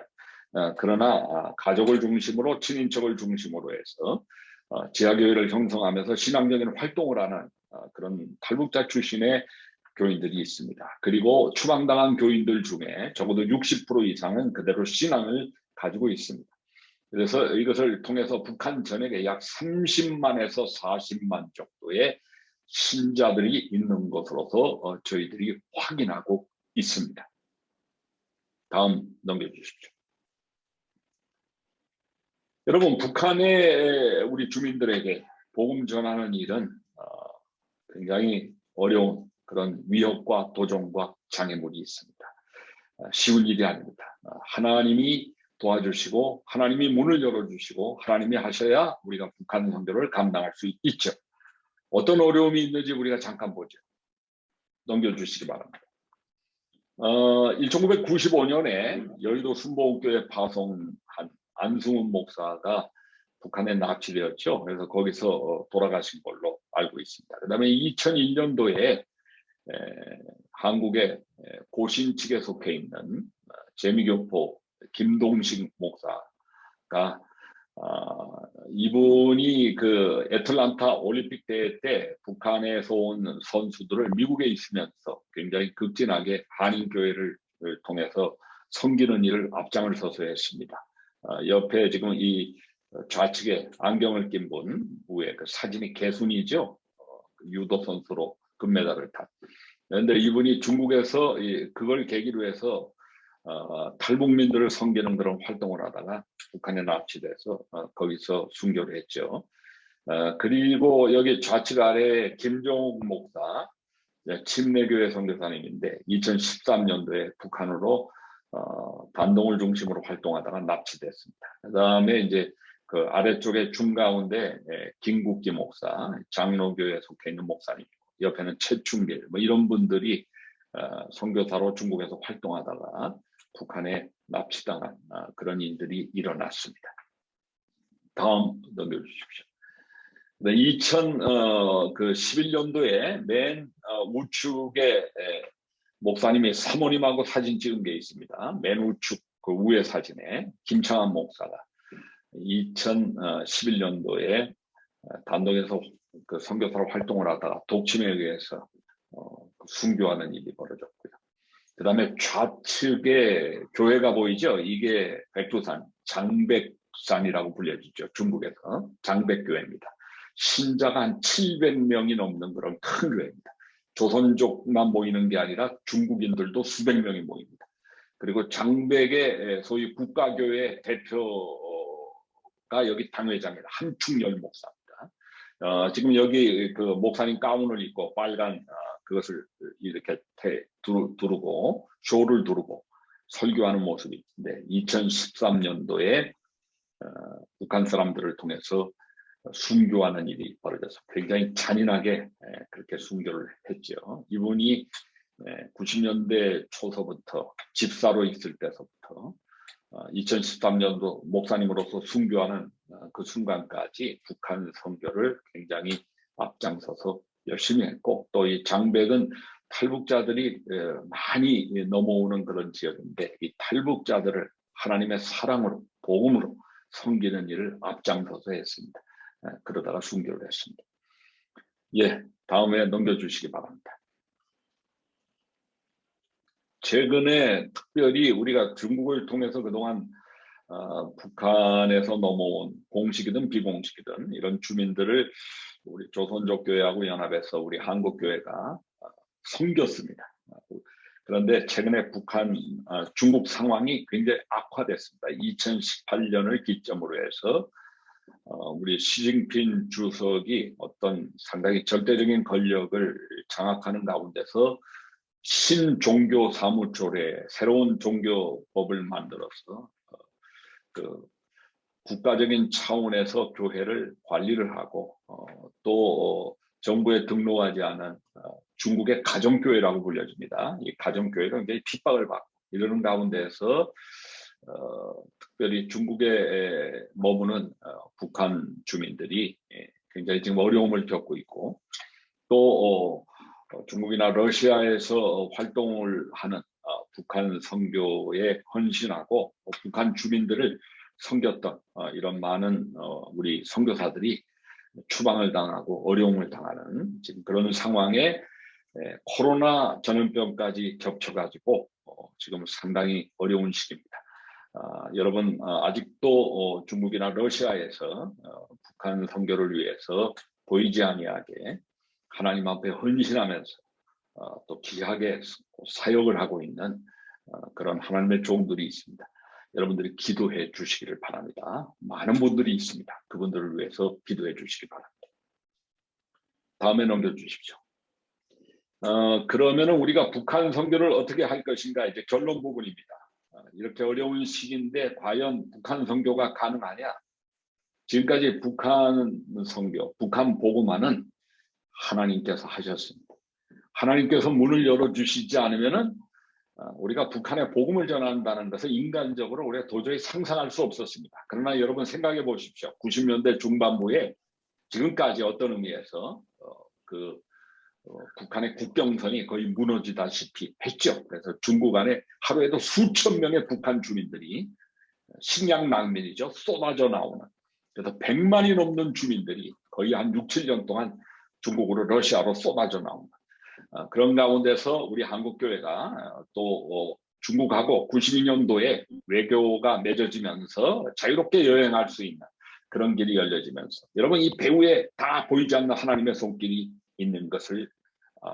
Speaker 3: 그러나 가족을 중심으로 친인척을 중심으로 해서 지하교회를 형성하면서 신앙적인 활동을 하는 그런 탈북자 출신의 교인들이 있습니다. 그리고 추방당한 교인들 중에 적어도 60% 이상은 그대로 신앙을 가지고 있습니다. 그래서 이것을 통해서 북한 전역에 약 30만에서 40만 정도의 신자들이 있는 것으로서 저희들이 확인하고 있습니다. 다음 넘겨주십시오. 여러분, 북한의 우리 주민들에게 복음 전하는 일은 굉장히 어려운 그런 위협과 도전과 장애물이 있습니다. 쉬운 일이 아닙니다. 하나님이 도와주시고 하나님이 문을 열어주시고 하나님이 하셔야 우리가 북한 선교를 감당할 수 있죠. 어떤 어려움이 있는지 우리가 잠깐 보죠. 넘겨주시기 바랍니다. 1995년에 여의도 순복음교회 파송한 안승훈 목사가 북한에 납치되었죠. 그래서 거기서 돌아가신 걸로 알고 있습니다. 그 다음에 2001년도에 한국의 고신 측에 속해 있는 재미교포 김동식 목사가 이분이 그 애틀란타 올림픽 대회 때 북한에서 온 선수들을 미국에 있으면서 굉장히 극진하게 한인교회를 통해서 섬기는 일을 앞장을 서서 했습니다. 옆에 지금 이 좌측에 안경을 낀 분 위에 그 사진이 개순이죠. 유도 선수로 금메달을 탄. 그런데 이분이 중국에서 그걸 계기로 해서 탈북민들을 섬기는 그런 활동을 하다가 북한에 납치돼서 거기서 순교를 했죠. 그리고 여기 좌측 아래에 김종욱 목사, 침례교회 선교사님인데 2013년도에 북한으로 반동을 중심으로 활동하다가 납치됐습니다. 그 다음에 이제 그 아래쪽에 중가운데 김국기 목사, 장로교회에 속해 있는 목사님이고 옆에는 최충길 뭐 이런 분들이 선교사로 중국에서 활동하다가 북한에 납치당한 그런 일들이 일어났습니다. 다음 넘겨주십시오. 2011년도에 맨 우측에 목사님이 사모님하고 사진 찍은 게 있습니다. 맨 우측 그 위에 사진에 김창환 목사가 2011년도에 단독에서 그 선교사로 활동을 하다가 독침에 의해서 순교하는 일이 벌어졌고요. 그 다음에 좌측에 교회가 보이죠? 이게 백두산, 장백산이라고 불려지죠. 중국에서 장백교회입니다. 신자가 한 700명이 넘는 그런 큰 교회입니다. 조선족만 모이는 게 아니라 중국인들도 수백 명이 모입니다. 그리고 장백의 소위 국가교회 대표가 여기 당회장입니다. 한충열 목사입니다. 지금 여기 그 목사님 가운을 입고 빨간 그것을 이렇게 두르고 쇼를 두르고 설교하는 모습이 있는데 2013년도에 북한 사람들을 통해서 순교하는 일이 벌어져서 굉장히 잔인하게 그렇게 순교를 했죠. 이분이 90년대 초서부터 집사로 있을 때서부터 2013년도 목사님으로서 순교하는 그 순간까지 북한 선교를 굉장히 앞장서서 열심히 했고, 또 이 장백은 탈북자들이 많이 넘어오는 그런 지역인데 이 탈북자들을 하나님의 사랑으로 복음으로 섬기는 일을 앞장서서 했습니다. 그러다가 순교를 했습니다. 예, 다음에 넘겨주시기 바랍니다. 최근에 특별히 우리가 중국을 통해서 그동안 북한에서 넘어온 공식이든 비공식이든 이런 주민들을 우리 조선족 교회하고 연합해서 우리 한국교회가 섬겼습니다. 그런데 최근에 중국 상황이 굉장히 악화됐습니다. 2018년을 기점으로 해서 우리 시진핑 주석이 어떤 상당히 절대적인 권력을 장악하는 가운데서 신종교 사무총회 새로운 종교법을 만들어서 그 국가적인 차원에서 교회를 관리를 하고 또 정부에 등록하지 않은 중국의 가정교회라고 불려집니다. 이 가정교회가 굉장히 핍박을 받고 이러는 가운데서 특별히 중국에 머무는 북한 주민들이 굉장히 지금 어려움을 겪고 있고 또 중국이나 러시아에서 활동을 하는 북한 선교에 헌신하고 북한 주민들을 섬겼던 이런 많은 우리 선교사들이 추방을 당하고 어려움을 당하는 지금 그런 상황에 코로나 전염병까지 겹쳐가지고 지금 상당히 어려운 시기입니다. 여러분 아직도 중국이나 러시아에서 북한 선교를 위해서 보이지 아니하게 하나님 앞에 헌신하면서 또 귀하게 사역을 하고 있는 그런 하나님의 종들이 있습니다. 여러분들이 기도해 주시기를 바랍니다. 많은 분들이 있습니다. 그분들을 위해서 기도해 주시기 바랍니다. 다음에 넘겨주십시오. 그러면은 우리가 북한 선교를 어떻게 할 것인가 이제 결론 부분입니다. 이렇게 어려운 시기인데 과연 북한 선교가 가능하냐? 지금까지 북한 선교, 북한 복음화는 하나님께서 하셨습니다. 하나님께서 문을 열어주시지 않으면은 우리가 북한에 복음을 전한다는 것을 인간적으로 우리가 도저히 상상할 수 없었습니다. 그러나 여러분 생각해 보십시오. 90년대 중반부에 지금까지 어떤 의미에서 북한의 국경선이 거의 무너지다시피 했죠. 그래서 중국 안에 하루에도 수천 명의 북한 주민들이 식량 난민이죠. 쏟아져 나오는. 그래서 100만이 넘는 주민들이 거의 한 6, 7년 동안 중국으로 러시아로 쏟아져 나오는. 그런 가운데서 우리 한국교회가 또 중국하고 92년도에 외교가 맺어지면서 자유롭게 여행할 수 있는 그런 길이 열려지면서 여러분 이 배후에 다 보이지 않는 하나님의 손길이 있는 것을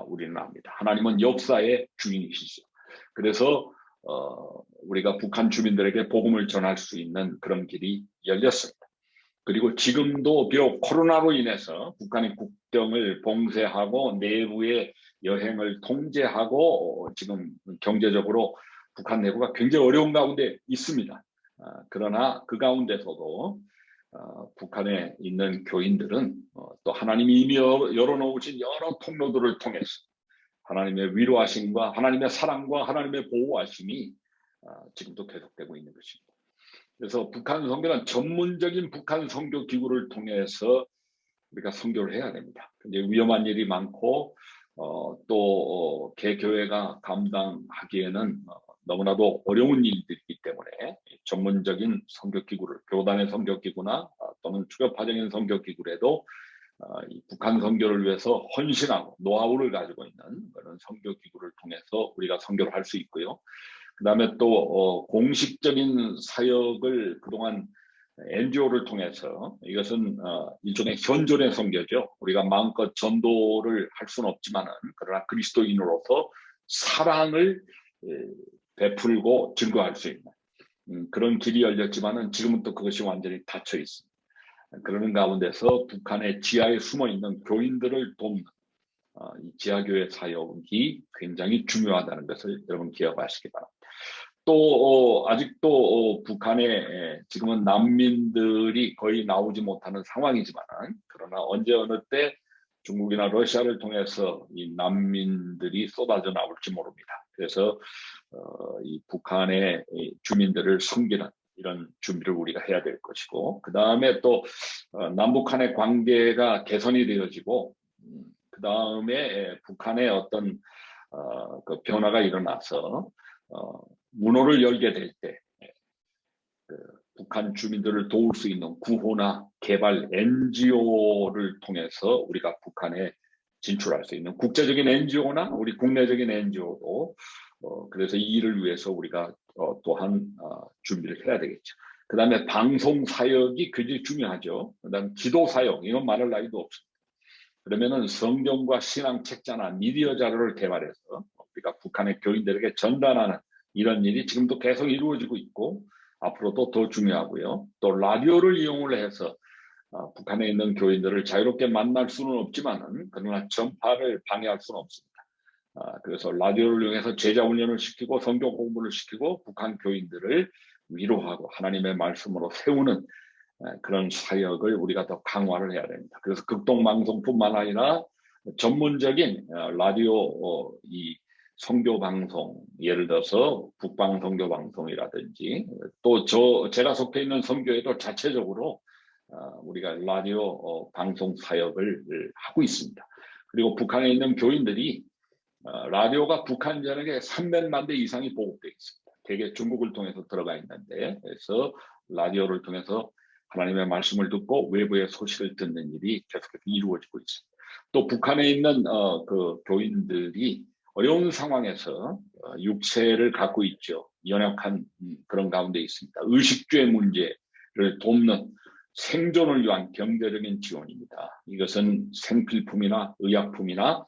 Speaker 3: 우리는 압니다. 하나님은 역사의 주인이시죠. 그래서 우리가 북한 주민들에게 복음을 전할 수 있는 그런 길이 열렸습니다. 그리고 지금도 비록 코로나로 인해서 북한의 국경을 봉쇄하고 내부의 여행을 통제하고 지금 경제적으로 북한 내부가 굉장히 어려운 가운데 있습니다. 그러나 그 가운데서도 북한에 있는 교인들은 또 하나님이 이미 열어놓으신 여러 통로들을 통해서 하나님의 위로하심과 하나님의 사랑과 하나님의 보호하심이 지금도 계속되고 있는 것입니다. 그래서 북한 선교는 전문적인 북한 선교 기구를 통해서 우리가 선교를 해야 됩니다. 근데 위험한 일이 많고 또 개교회가 감당하기에는 너무나도 어려운 일들이기 때문에 전문적인 선교기구를 교단의 선교기구나 또는 추격파적인 선교기구라도 이 북한 선교를 위해서 헌신하고 노하우를 가지고 있는 그런 선교기구를 통해서 우리가 선교를 할 수 있고요. 그 다음에 또 공식적인 사역을 그동안 NGO를 통해서 이것은 일종의 현존의 선교죠. 우리가 마음껏 전도를 할 수는 없지만은 그러나 그리스도인으로서 사랑을 베풀고 증거할 수 있는 그런 길이 열렸지만은 지금은 또 그것이 완전히 닫혀 있습니다. 그러는 가운데서 북한의 지하에 숨어 있는 교인들을 돕는 이 지하교회 사역이 굉장히 중요하다는 것을 여러분 기억하시기 바랍니다. 또 아직도 북한에 지금은 난민들이 거의 나오지 못하는 상황이지만 그러나 언제 어느 때 중국이나 러시아를 통해서 이 난민들이 쏟아져 나올지 모릅니다. 그래서 이 북한의 주민들을 섬기는 이런 준비를 우리가 해야 될 것이고 그 다음에 또 남북한의 관계가 개선이 되어지고 그 다음에 북한의 어떤 그 변화가 일어나서 문호를 열게 될 때 북한 주민들을 도울 수 있는 구호나 개발 NGO를 통해서 우리가 북한에 진출할 수 있는 국제적인 NGO나 우리 국내적인 NGO도 그래서 이 일을 위해서 우리가 또한 준비를 해야 되겠죠. 그 다음에 방송 사역이 굉장히 중요하죠. 그 다음에 기도 사역 이건 말할 나위도 없습니다. 그러면은 성경과 신앙 책자나 미디어 자료를 개발해서 우리가 북한의 교인들에게 전달하는 이런 일이 지금도 계속 이루어지고 있고 앞으로도 더 중요하고요. 또 라디오를 이용을 해서 북한에 있는 교인들을 자유롭게 만날 수는 없지만은 그러나 전파를 방해할 수는 없습니다. 그래서 라디오를 이용해서 제자 훈련을 시키고 성경 공부를 시키고 북한 교인들을 위로하고 하나님의 말씀으로 세우는 그런 사역을 우리가 더 강화를 해야 됩니다. 그래서 극동방송뿐만 아니라 전문적인 라디오 이 선교 방송, 예를 들어서 북방 선교 방송이라든지 또 제가 속해 있는 선교회도 자체적으로 우리가 라디오 방송 사역을 하고 있습니다. 그리고 북한에 있는 교인들이 라디오가 북한 전역에 300만 대 이상이 보급되어 있습니다. 대개 중국을 통해서 들어가 있는데 그래서 라디오를 통해서 하나님의 말씀을 듣고 외부의 소식을 듣는 일이 계속해서 이루어지고 있습니다. 또 북한에 있는 그 교인들이 어려운 상황에서 육체를 갖고 있죠. 연약한 그런 가운데 있습니다. 의식주의 문제를 돕는 생존을 위한 경제적인 지원입니다. 이것은 생필품이나 의약품이나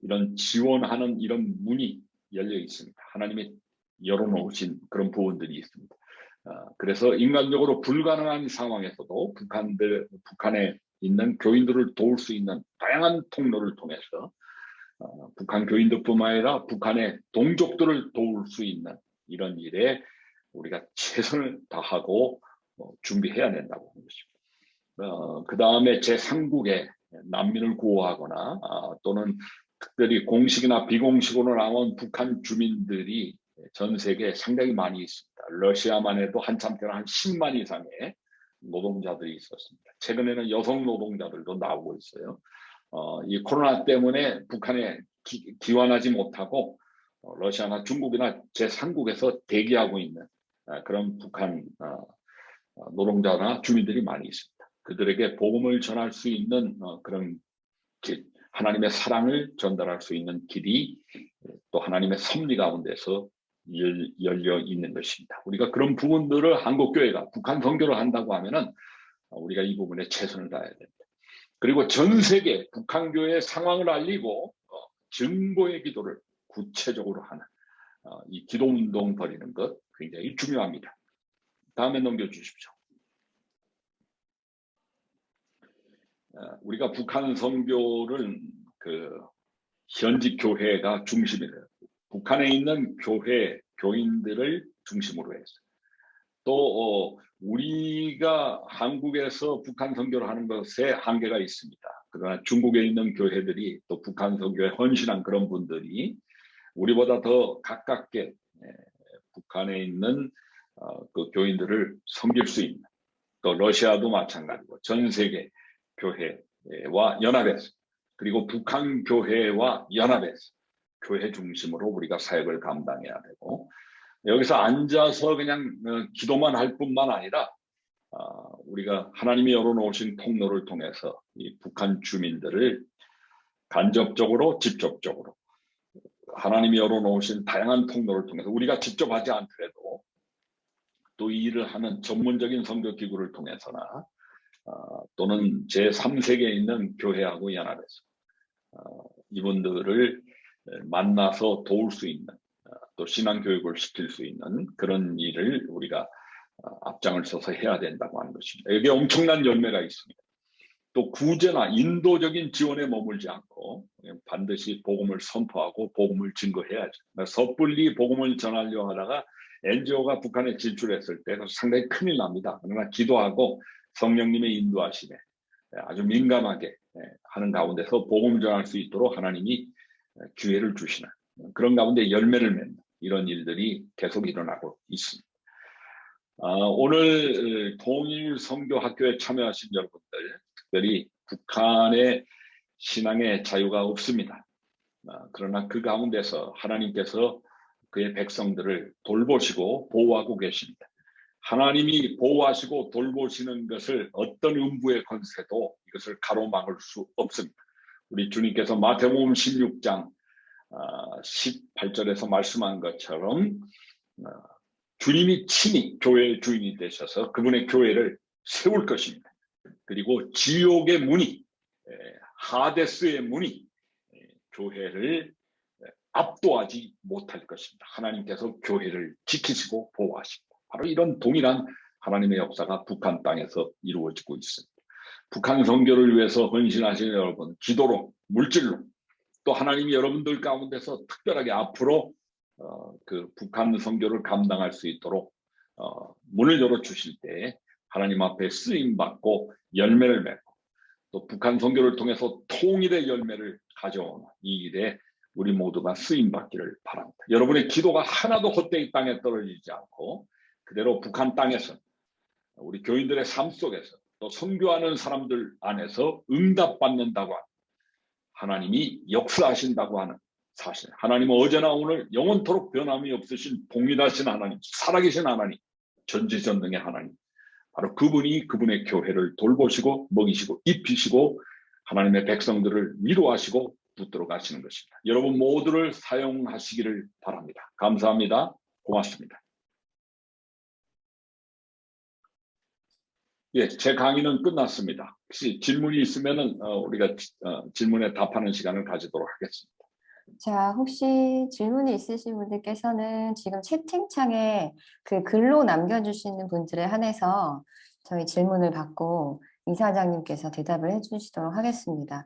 Speaker 3: 이런 지원하는 이런 문이 열려 있습니다. 하나님이 열어놓으신 그런 부분들이 있습니다. 그래서 인간적으로 불가능한 상황에서도 북한에 있는 교인들을 도울 수 있는 다양한 통로를 통해서 북한 교인들뿐만 아니라 북한의 동족들을 도울 수 있는 이런 일에 우리가 최선을 다하고 준비해야 된다고 하는 것입니다. 그 다음에 제3국에 난민을 구호하거나 또는 특별히 공식이나 비공식으로 나온 북한 주민들이 전 세계에 상당히 많이 있습니다. 러시아만 해도 한참 때는 한 10만 이상의 노동자들이 있었습니다. 최근에는 여성 노동자들도 나오고 있어요. 이 코로나 때문에 북한에 기환하지 못하고 러시아나 중국이나 제3국에서 대기하고 있는 그런 북한 노동자나 주민들이 많이 있습니다. 그들에게 복음을 전할 수 있는 그런 길, 하나님의 사랑을 전달할 수 있는 길이 또 하나님의 섭리 가운데서 열려 있는 것입니다. 우리가 그런 부분들을 한국교회가 북한 선교를 한다고 하면은 우리가 이 부분에 최선을 다해야 됩니다. 그리고 전 세계 북한교회의 상황을 알리고 증거의 기도를 구체적으로 하는 이 기도운동 벌이는 것 굉장히 중요합니다. 다음에 넘겨주십시오. 우리가 북한 선교를 현지 교회가 중심이래요. 북한에 있는 교인들을 중심으로 해서 또 우리가 한국에서 북한 선교를 하는 것에 한계가 있습니다. 그러나 중국에 있는 교회들이 또 북한 선교에 헌신한 그런 분들이 우리보다 더 가깝게 북한에 있는 그 교인들을 섬길 수 있는 또 러시아도 마찬가지고 전 세계 교회와 연합해서 그리고 북한 교회와 연합해서 교회 중심으로 우리가 사역을 감당해야 되고 여기서 앉아서 그냥 기도만 할 뿐만 아니라 우리가 하나님이 열어놓으신 통로를 통해서 이 북한 주민들을 간접적으로 직접적으로 하나님이 열어놓으신 다양한 통로를 통해서 우리가 직접 하지 않더라도 또 이 일을 하는 전문적인 선교기구를 통해서나 또는 제3세계에 있는 교회하고 연합해서 이분들을 만나서 도울 수 있는 또 신앙교육을 시킬 수 있는 그런 일을 우리가 앞장을 서서 해야 된다고 하는 것입니다. 여기에 엄청난 열매가 있습니다. 또 구제나 인도적인 지원에 머물지 않고 반드시 복음을 선포하고 복음을 증거해야죠. 섣불리 복음을 전하려고 하다가 NGO가 북한에 진출했을 때 상당히 큰일 납니다. 그러나 기도하고 성령님의 인도하심에 아주 민감하게 하는 가운데서 복음을 전할 수 있도록 하나님이 기회를 주시는 그런 가운데 열매를 맺는 이런 일들이 계속 일어나고 있습니다. 오늘 통일 선교학교에 참여하신 여러분들 특별히 북한의 신앙의 자유가 없습니다. 그러나 그 가운데서 하나님께서 그의 백성들을 돌보시고 보호하고 계십니다. 하나님이 보호하시고 돌보시는 것을 어떤 음부의 권세도 이것을 가로막을 수 없습니다. 우리 주님께서 마태복음 16장 18절에서 말씀한 것처럼 주님이 친히 교회의 주인이 되셔서 그분의 교회를 세울 것입니다. 그리고 지옥의 문이 하데스의 문이 교회를 압도하지 못할 것입니다. 하나님께서 교회를 지키시고 보호하십니다. 바로 이런 동일한 하나님의 역사가 북한 땅에서 이루어지고 있습니다. 북한 선교를 위해서 헌신하시는 여러분, 기도로, 물질로, 또 하나님이 여러분들 가운데서 특별하게 앞으로 그 북한 선교를 감당할 수 있도록 문을 열어주실 때 하나님 앞에 쓰임받고 열매를 맺고 또 북한 선교를 통해서 통일의 열매를 가져오는 이 일에 우리 모두가 쓰임받기를 바랍니다. 여러분의 기도가 하나도 헛되이 땅에 떨어지지 않고 그대로 북한 땅에서 우리 교인들의 삶 속에서 또 선교하는 사람들 안에서 응답받는다고 하는 하나님이 역사하신다고 하는 사실, 하나님은 어제나 오늘 영원토록 변함이 없으신 동일하신 하나님, 살아계신 하나님, 전지전능의 하나님, 바로 그분이 그분의 교회를 돌보시고 먹이시고 입히시고 하나님의 백성들을 위로하시고 붙들어 가시는 것입니다. 여러분 모두를 사용하시기를 바랍니다. 감사합니다. 고맙습니다. 예, 제 강의는 끝났습니다. 혹시 질문이 있으면은 우리가 질문에 답하는 시간을 가지도록 하겠습니다.
Speaker 4: 자, 혹시 질문이 있으신 분들께서는 지금 채팅창에 그 글로 남겨주시는 분들에 한해서 저희 질문을 받고 이사장님께서 대답을 해주시도록 하겠습니다.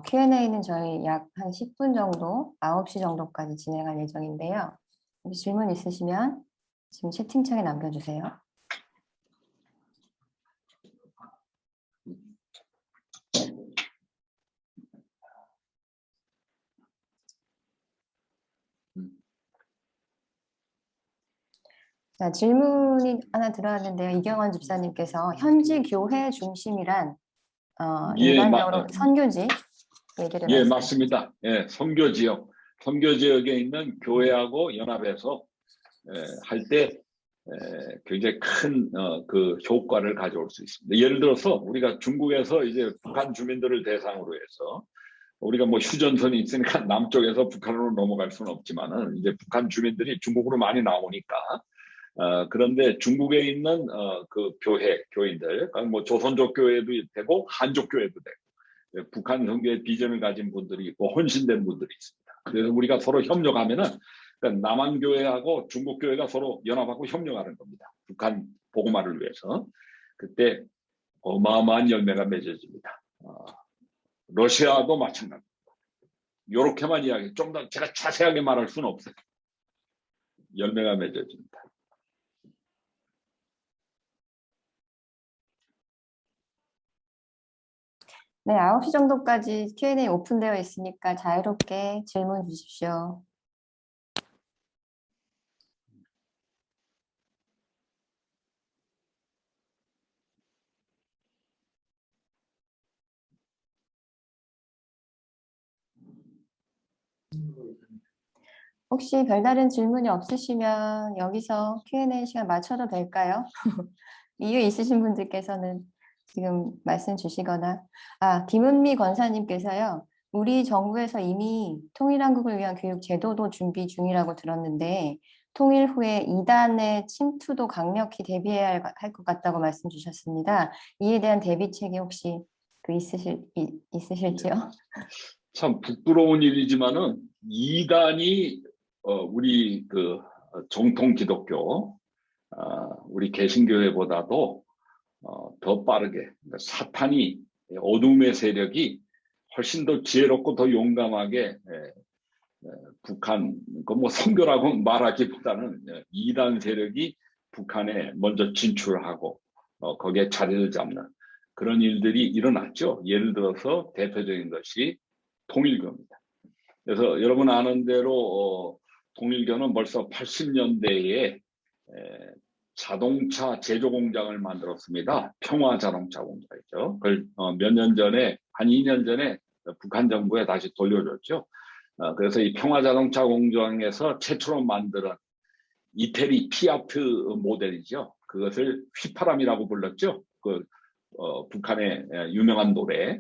Speaker 4: Q&A는 저희 약 한 10분 정도, 9시 정도까지 진행할 예정인데요. 혹시 질문 있으시면 지금 채팅창에 남겨주세요. 자, 질문이 하나 들어왔는데요. 이경원 집사님께서 현지 교회 중심이란 일반적으로 선교지 얘기를
Speaker 3: 예,
Speaker 4: 말씀해
Speaker 3: 맞습니다. 예, 선교 지역에 있는 교회하고 연합해서 할 때 굉장히 큰 그 효과를 가져올 수 있습니다. 예를 들어서 우리가 중국에서 이제 북한 주민들을 대상으로 해서 우리가 뭐 휴전선이 있으니까 남쪽에서 북한으로 넘어갈 수는 없지만은 이제 북한 주민들이 중국으로 많이 나오니까 그런데 중국에 있는 그 교인들, 뭐 조선족 교회도 되고 한족 교회도 되고 북한 선교의 비전을 가진 분들이 있고 헌신된 분들이 있습니다. 그래서 우리가 서로 협력하면은 그러니까 남한 교회하고 중국 교회가 서로 연합하고 협력하는 겁니다. 북한 복음화를 위해서. 그때 어마어마한 열매가 맺어집니다. 러시아도 마찬가지입니다. 이렇게만 이야기, 좀 더 제가 자세하게 말할 수는 없어요. 열매가 맺어집니다.
Speaker 4: 네, 9시 정도까지 Q&A 오픈되어 있으니까 자유롭게 질문 주십시오. 혹시 별다른 질문이 없으시면 여기서 Q&A 시간 맞춰도 될까요? 이유 있으신 분들께서는 지금 말씀 주시거나 김은미 권사님께서요. 우리 정부에서 이미 통일한국을 위한 교육 제도도 준비 중이라고 들었는데 통일 후에 이단의 침투도 강력히 대비해야 할 것 같다고 말씀 주셨습니다. 이에 대한 대비책이 혹시 있으실지요?
Speaker 3: 참 부끄러운 일이지만은 이단이 우리 그 정통 기독교 우리 개신교회보다도 더 빠르게 그러니까 사탄이 어둠의 세력이 훨씬 더 지혜롭고 더 용감하게 북한 그 뭐 선교라고 말하기보다는 이단 세력이 북한에 먼저 진출하고 거기에 자리를 잡는 그런 일들이 일어났죠. 예를 들어서 대표적인 것이 통일교입니다. 그래서 여러분 아는 대로 통일교는 벌써 80년대에 자동차 제조 공장을 만들었습니다. 평화 자동차 공장이죠. 그걸 몇 년 전에, 한 2년 전에 북한 정부에 다시 돌려줬죠. 그래서 이 평화 자동차 공장에서 최초로 만든 이태리 피아트 모델이죠. 그것을 휘파람이라고 불렀죠. 북한의 유명한 노래.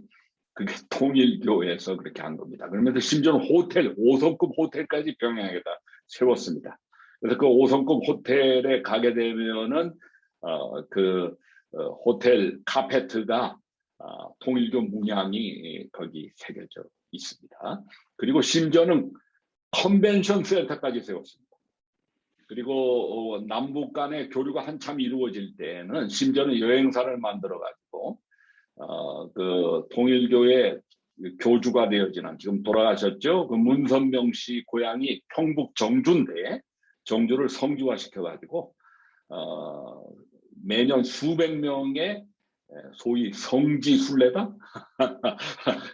Speaker 3: 그게 통일교에서 그렇게 한 겁니다. 그러면서 심지어는 호텔, 5성급 호텔까지 평양에다 세웠습니다. 그래서 그 5성급 호텔에 가게 되면은 호텔 카페트가 통일교 문양이 거기 새겨져 있습니다. 그리고 심지어는 컨벤션 센터까지 세웠습니다. 그리고 남북 간의 교류가 한참 이루어질 때는 심지어는 여행사를 만들어 가지고 그 통일교의 교주가 되어지는, 지금 돌아가셨죠, 그 문선명 씨 고향이 평북 정주인데 정주를 성주화 시켜 가지고 매년 수백 명의 소위 성지 순례다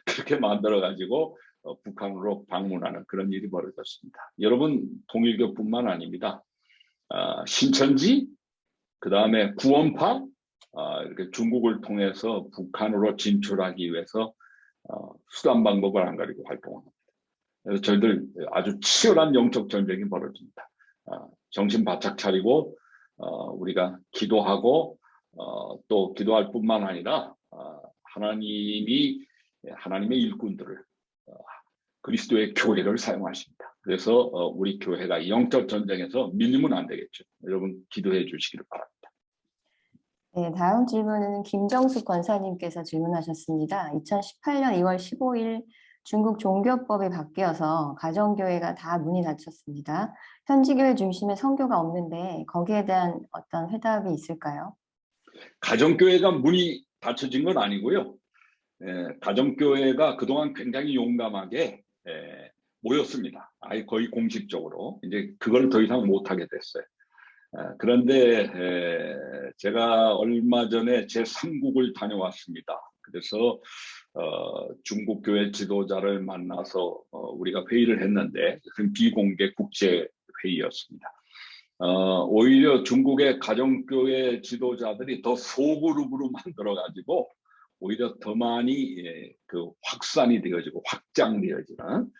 Speaker 3: 그렇게 만들어 가지고 북한으로 방문하는 그런 일이 벌어졌습니다. 여러분, 통일교뿐만 아닙니다. 신천지, 그 다음에 구원파, 이렇게 중국을 통해서 북한으로 진출하기 위해서 수단 방법을 안 가리고 활동합니다. 그래서 저희들 아주 치열한 영적 전쟁이 벌어집니다. 정신 바짝 차리고 우리가 기도하고 또 기도할 뿐만 아니라 하나님의 일꾼들을, 그리스도의 교회를 사용하십니다. 그래서 우리 교회가 영적 전쟁에서 밀리면 안 되겠죠. 여러분 기도해 주시기를 바랍니다.
Speaker 4: 네, 다음 질문은 김정숙 권사님께서 질문하셨습니다. 2018년 2월 15일 중국 종교법이 바뀌어서 가정교회가 다 문이 닫혔습니다. 현지교회 중심의 선교가 없는데 거기에 대한 어떤 해답이 있을까요?
Speaker 3: 가정교회가 문이 닫혀진 건 아니고요. 가정교회가 그동안 굉장히 용감하게 모였습니다. 아예 거의 공식적으로. 이제 그걸 더 이상 못하게 됐어요. 그런데 제가 얼마 전에 제3국을 다녀왔습니다. 그래서 중국 교회 지도자를 만나서 우리가 회의를 했는데, 그건 비공개 국제 회의였습니다. 오히려 중국의 가정교회 지도자들이 더 소그룹으로 만들어가지고 오히려 더 많이 그 확산이 되어지고 확장되어지는,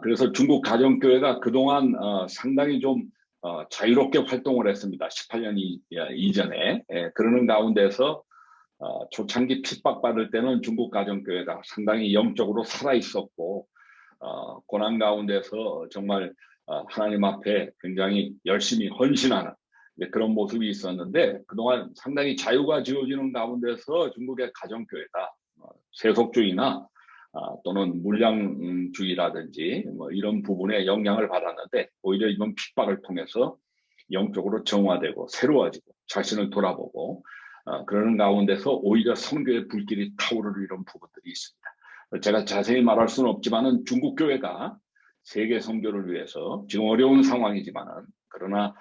Speaker 3: 그래서 중국 가정교회가 그동안 상당히 좀 자유롭게 활동을 했습니다. 18년 이전에. 그러는 가운데서 초창기 핍박받을 때는 중국 가정교회가 상당히 영적으로 살아있었고 고난 가운데서 정말 하나님 앞에 굉장히 열심히 헌신하는 그런 모습이 있었는데, 그동안 상당히 자유가 지어지는 가운데서 중국의 가정교회가 세속주의나 또는 물량주의라든지 뭐 이런 부분에 영향을 받았는데, 오히려 이번 핍박을 통해서 영적으로 정화되고 새로워지고 자신을 돌아보고 그러는 가운데서 오히려 선교의 불길이 타오르는 이런 부분들이 있습니다. 제가 자세히 말할 수는 없지만은 중국 교회가 세계 선교를 위해서 지금 어려운 상황이지만은 그러나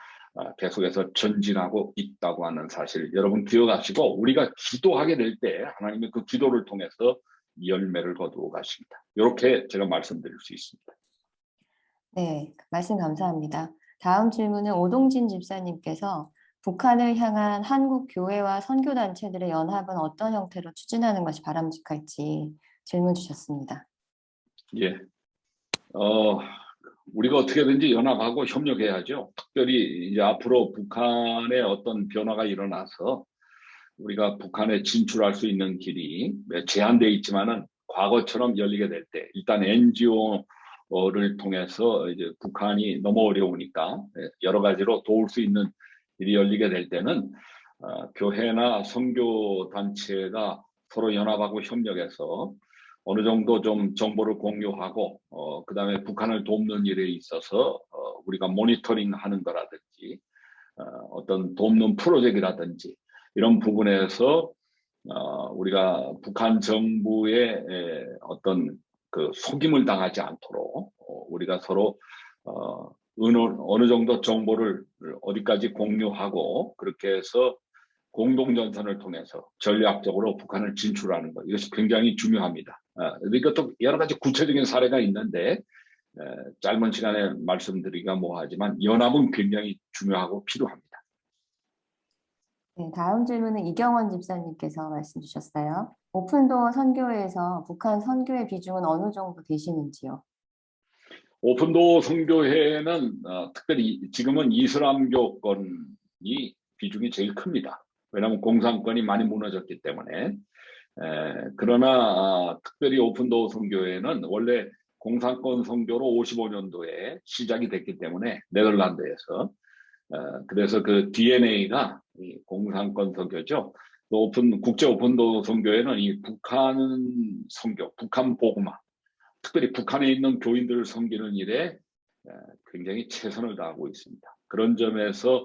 Speaker 3: 계속해서 전진하고 있다고 하는 사실 여러분 기억하시고, 우리가 기도하게 될 때 하나님의 그 기도를 통해서 열매를 거두어 가십니다. 이렇게 제가 말씀드릴 수 있습니다.
Speaker 4: 네, 말씀 감사합니다. 다음 질문은 오동진 집사님께서 북한을 향한 한국 교회와 선교단체들의 연합은 어떤 형태로 추진하는 것이 바람직할지 질문 주셨습니다.
Speaker 3: 예. 우리가 어떻게든지 연합하고 협력해야죠. 특별히 이제 앞으로 북한의 어떤 변화가 일어나서 우리가 북한에 진출할 수 있는 길이 제한되어 있지만은 과거처럼 열리게 될 때, 일단 NGO를 통해서 이제 북한이 너무 어려우니까 여러 가지로 도울 수 있는 일이 열리게 될 때는 교회나 선교 단체가 서로 연합하고 협력해서 어느 정도 좀 정보를 공유하고 그다음에 북한을 돕는 일에 있어서 우리가 모니터링하는 거라든지 어떤 돕는 프로젝트라든지 이런 부분에서 우리가 북한 정부의 어떤 그 속임을 당하지 않도록 우리가 서로 어느 정도 정보를 어디까지 공유하고 그렇게 해서 공동전선을 통해서 전략적으로 북한을 진출하는 것, 이것이 굉장히 중요합니다. 이것도 여러 가지 구체적인 사례가 있는데 짧은 시간에 말씀드리기가 뭐하지만 연합은 굉장히 중요하고 필요합니다.
Speaker 4: 네, 다음 질문은 이경원 집사님께서 말씀 주셨어요. 오픈도어 선교회에서 북한 선교의 비중은 어느 정도 되시는지요?
Speaker 3: 오픈도어 선교회는 특별히 지금은 이슬람교권이 비중이 제일 큽니다. 왜냐하면 공산권이 많이 무너졌기 때문에. 그러나 특별히 오픈도어 선교회는 원래 공산권 선교로 55년도에 시작이 됐기 때문에 네덜란드에서 그래서 그 DNA가 공산권 선교죠. 또 국제 오픈도 선교회는 이 북한 선교, 북한 복음화, 특별히 북한에 있는 교인들을 섬기는 일에 굉장히 최선을 다하고 있습니다. 그런 점에서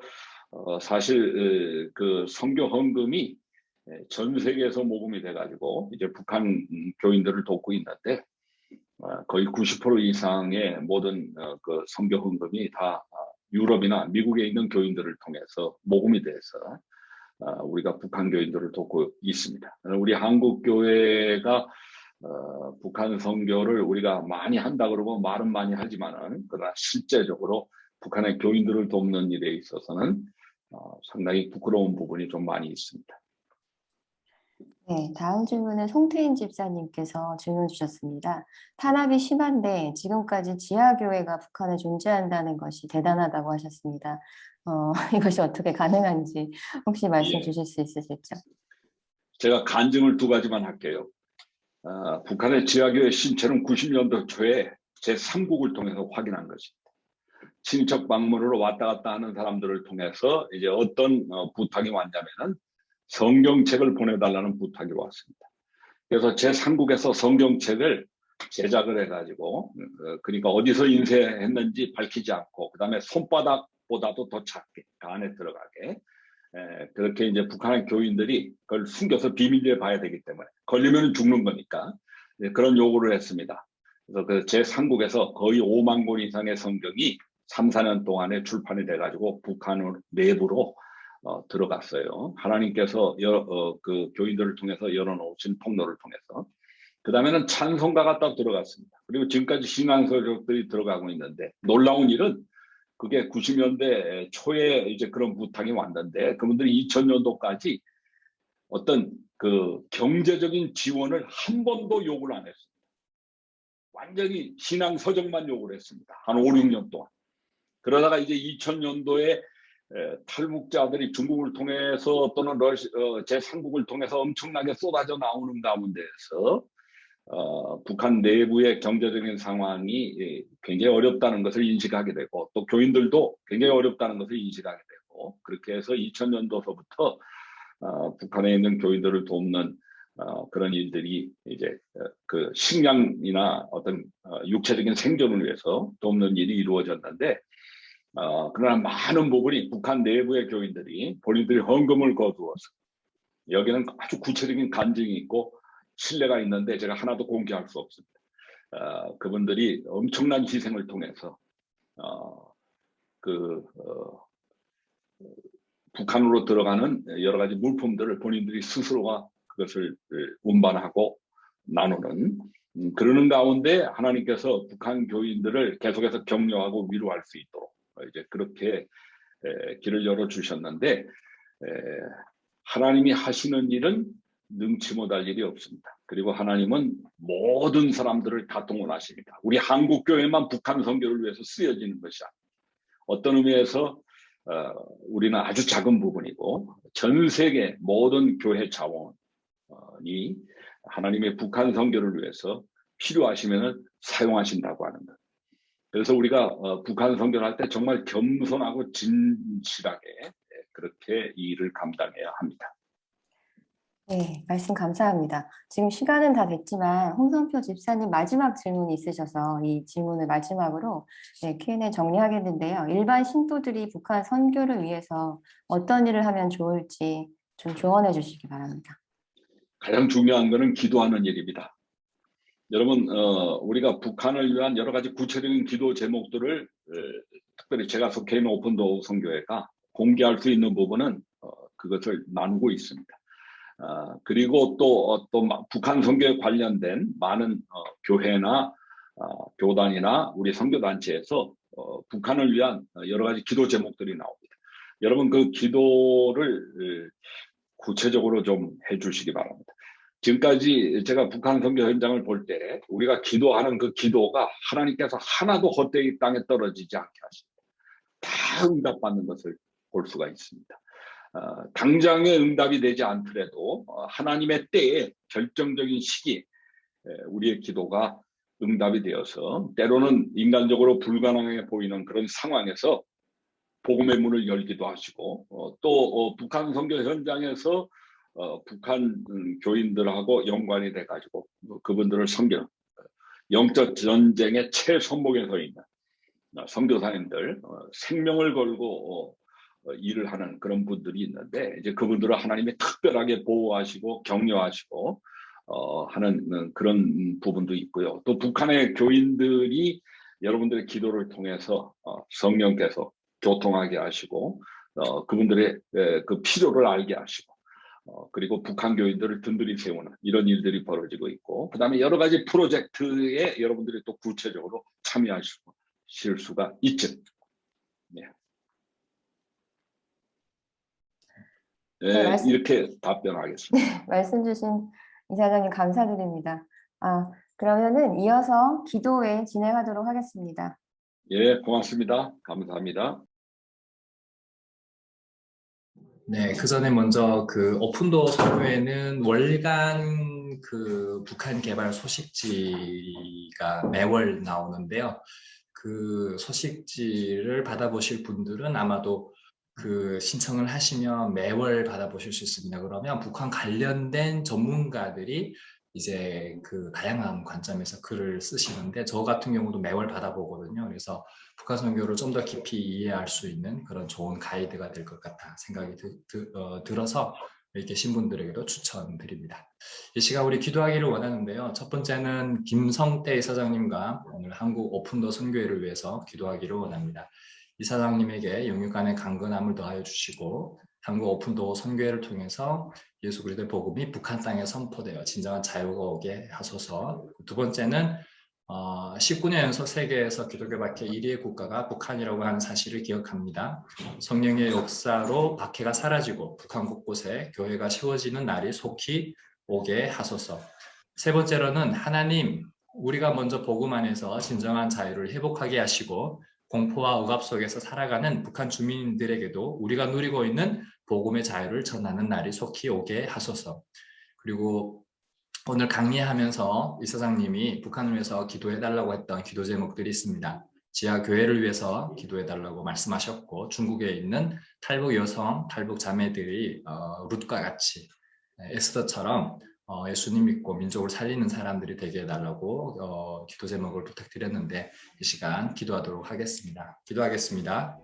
Speaker 3: 사실 그 선교 헌금이 전 세계에서 모금이 돼가지고 이제 북한 교인들을 돕고 있는데 거의 90% 이상의 모든 그 선교 헌금이 다 유럽이나 미국에 있는 교인들을 통해서 모금이 돼서 우리가 북한 교인들을 돕고 있습니다. 우리 한국 교회가 북한 선교를 우리가 많이 한다 그러고 말은 많이 하지만은 그러나 실제적으로 북한의 교인들을 돕는 일에 있어서는 상당히 부끄러운 부분이 좀 많이 있습니다.
Speaker 4: 네, 다음 질문은 송태인 집사님께서 질문 주셨습니다. 탄압이 심한데 지금까지 지하교회가 북한에 존재한다는 것이 대단하다고 하셨습니다. 이것이 어떻게 가능한지 혹시 말씀
Speaker 3: 예.
Speaker 4: 주실 수 있으실죠?
Speaker 3: 제가 간증을 두 가지만 할게요. 북한의 지하교회 신체는 90년도 초에 제3국을 통해서 확인한 것입니다. 친척 방문으로 왔다 갔다 하는 사람들을 통해서 이제 어떤 부탁이 왔냐면은 성경책을 보내달라는 부탁이 왔습니다. 그래서 제3국에서 성경책을 제작을 해가지고 그러니까 어디서 인쇄했는지 밝히지 않고 그다음에 손바닥보다도 더 작게 그 안에 들어가게 그렇게 이제 북한의 교인들이 그걸 숨겨서 비밀리에 봐야 되기 때문에 걸리면 죽는 거니까 그런 요구를 했습니다. 그래서 그 제3국에서 거의 5만 권 이상의 성경이 3, 4년 동안에 출판이 돼가지고 북한 내부로 들어갔어요. 하나님께서 그 교인들을 통해서 열어놓으신 통로를 통해서. 그 다음에는 찬송가가 딱 들어갔습니다. 그리고 지금까지 신앙서적들이 들어가고 있는데 놀라운 일은 그게 90년대 초에 이제 그런 부탁이 왔는데 그분들이 2000년도까지 어떤 그 경제적인 지원을 한 번도 요구를 안 했습니다. 완전히 신앙서적만 요구를 했습니다. 한 5, 6년 동안. 그러다가 이제 2000년도에 탈북자들이 중국을 통해서 또는 제3국을 통해서 엄청나게 쏟아져 나오는 가운데에서 북한 내부의 경제적인 상황이 굉장히 어렵다는 것을 인식하게 되고 또 교인들도 굉장히 어렵다는 것을 인식하게 되고 그렇게 해서 2000년도서부터 북한에 있는 교인들을 돕는 그런 일들이 이제 그 식량이나 어떤 육체적인 생존을 위해서 돕는 일이 이루어졌는데 그러나 많은 부분이 북한 내부의 교인들이 본인들이 헌금을 거두어서 여기는 아주 구체적인 간증이 있고 신뢰가 있는데 제가 하나도 공개할 수 없습니다. 그분들이 엄청난 희생을 통해서 북한으로 들어가는 여러 가지 물품들을 본인들이 스스로가 그것을 운반하고 나누는 그러는 가운데 하나님께서 북한 교인들을 계속해서 격려하고 위로할 수 있도록 이제 그렇게 길을 열어 주셨는데 하나님이 하시는 일은 능치 못할 일이 없습니다. 그리고 하나님은 모든 사람들을 다 동원하십니다. 우리 한국 교회만 북한 선교를 위해서 쓰여지는 것이 아닙니다. 어떤 의미에서 우리는 아주 작은 부분이고 전 세계 모든 교회 자원이 하나님의 북한 선교를 위해서 필요하시면 사용하신다고 하는 것. 그래서 우리가 북한 선교를 할 때 정말 겸손하고 진실하게 그렇게 이 일을 감당해야 합니다.
Speaker 4: 네, 말씀 감사합니다. 지금 시간은 다 됐지만 홍성표 집사님 마지막 질문이 있으셔서 이 질문을 마지막으로 Q&A 정리하겠는데요. 일반 신도들이 북한 선교를 위해서 어떤 일을 하면 좋을지 좀 조언해 주시기 바랍니다.
Speaker 3: 가장 중요한 것은 기도하는 일입니다. 여러분 우리가 북한을 위한 여러 가지 구체적인 기도 제목들을 특별히 제가 속해 있는 오픈도어 선교회가 공개할 수 있는 부분은 그것을 나누고 있습니다. 그리고 또 북한 선교에 관련된 많은 교회나 교단이나 우리 선교단체에서 북한을 위한 여러 가지 기도 제목들이 나옵니다. 여러분 그 기도를 구체적으로 좀 해주시기 바랍니다. 지금까지 제가 북한 선교 현장을 볼 때 우리가 기도하는 그 기도가 하나님께서 하나도 헛되이 땅에 떨어지지 않게 하십니다. 다 응답받는 것을 볼 수가 있습니다. 당장의 응답이 되지 않더라도 하나님의 때에 결정적인 시기에 우리의 기도가 응답이 되어서 때로는 인간적으로 불가능해 보이는 그런 상황에서 복음의 문을 열기도 하시고 또 북한 선교 현장에서 북한 교인들하고 연관이 돼가지고 그분들을 섬기는 영적 전쟁의 최선봉에 서 있는 선교사님들, 생명을 걸고 일을 하는 그런 분들이 있는데, 이제 그분들을 하나님이 특별하게 보호하시고 격려하시고 하는 그런 부분도 있고요. 또 북한의 교인들이 여러분들의 기도를 통해서 성령께서 교통하게 하시고 그분들의 그 필요를 알게 하시고 그리고 북한 교인들을 든든히 세우는 이런 일들이 벌어지고 있고, 그다음에 여러 가지 프로젝트에 여러분들이 또 구체적으로 참여하실 수가 있죠. 네. 네, 이렇게 답변하겠습니다.
Speaker 4: 말씀 주신 이사장님 감사드립니다. 그러면은 이어서 기도회 진행하도록 하겠습니다.
Speaker 3: 예, 고맙습니다. 감사합니다.
Speaker 5: 네, 그 전에 먼저 그 오픈도어 선교회는 월간 그 북한 개발 소식지가 매월 나오는데요. 그 소식지를 받아보실 분들은 아마도 그 신청을 하시면 매월 받아보실 수 있습니다. 그러면 북한 관련된 전문가들이 이제 그 다양한 관점에서 글을 쓰시는데, 저 같은 경우도 매월 받아보거든요. 그래서 북한 선교를 좀 더 깊이 이해할 수 있는 그런 좋은 가이드가 될 것 같아 생각이 들어서 이렇게 신분들에게도 추천드립니다. 이 시간 우리 기도하기를 원하는데요. 첫 번째는 김성태 이사장님과 오늘 한국 오픈도어 선교회를 위해서 기도하기를 원합니다. 이사장님에게 영육간의 강건함을 더하여 주시고, 한국 오픈도어 선교회를 통해서 예수 그리스도의 복음이 북한 땅에 선포되어 진정한 자유가 오게 하소서. 두 번째는 19년 연속 세계에서 기독교 박해 1위의 국가가 북한이라고 하는 사실을 기억합니다. 성령의 역사로 박해가 사라지고 북한 곳곳에 교회가 세워지는 날이 속히 오게 하소서. 세 번째로는 하나님, 우리가 먼저 복음 안에서 진정한 자유를 회복하게 하시고 공포와 억압 속에서 살아가는 북한 주민들에게도 우리가 누리고 있는 복음의 자유를 전하는 날이 속히 오게 하소서. 그리고 오늘 강의하면서 이사장님이 북한을 위해서 기도해달라고 했던 기도 제목들이 있습니다. 지하 교회를 위해서 기도해달라고 말씀하셨고, 중국에 있는 탈북 여성, 탈북 자매들이 룻과 같이 에스더처럼 예수님 믿고 민족을 살리는 사람들이 되게 해달라고 기도 제목을 부탁드렸는데, 이 시간 기도하도록 하겠습니다. 기도하겠습니다.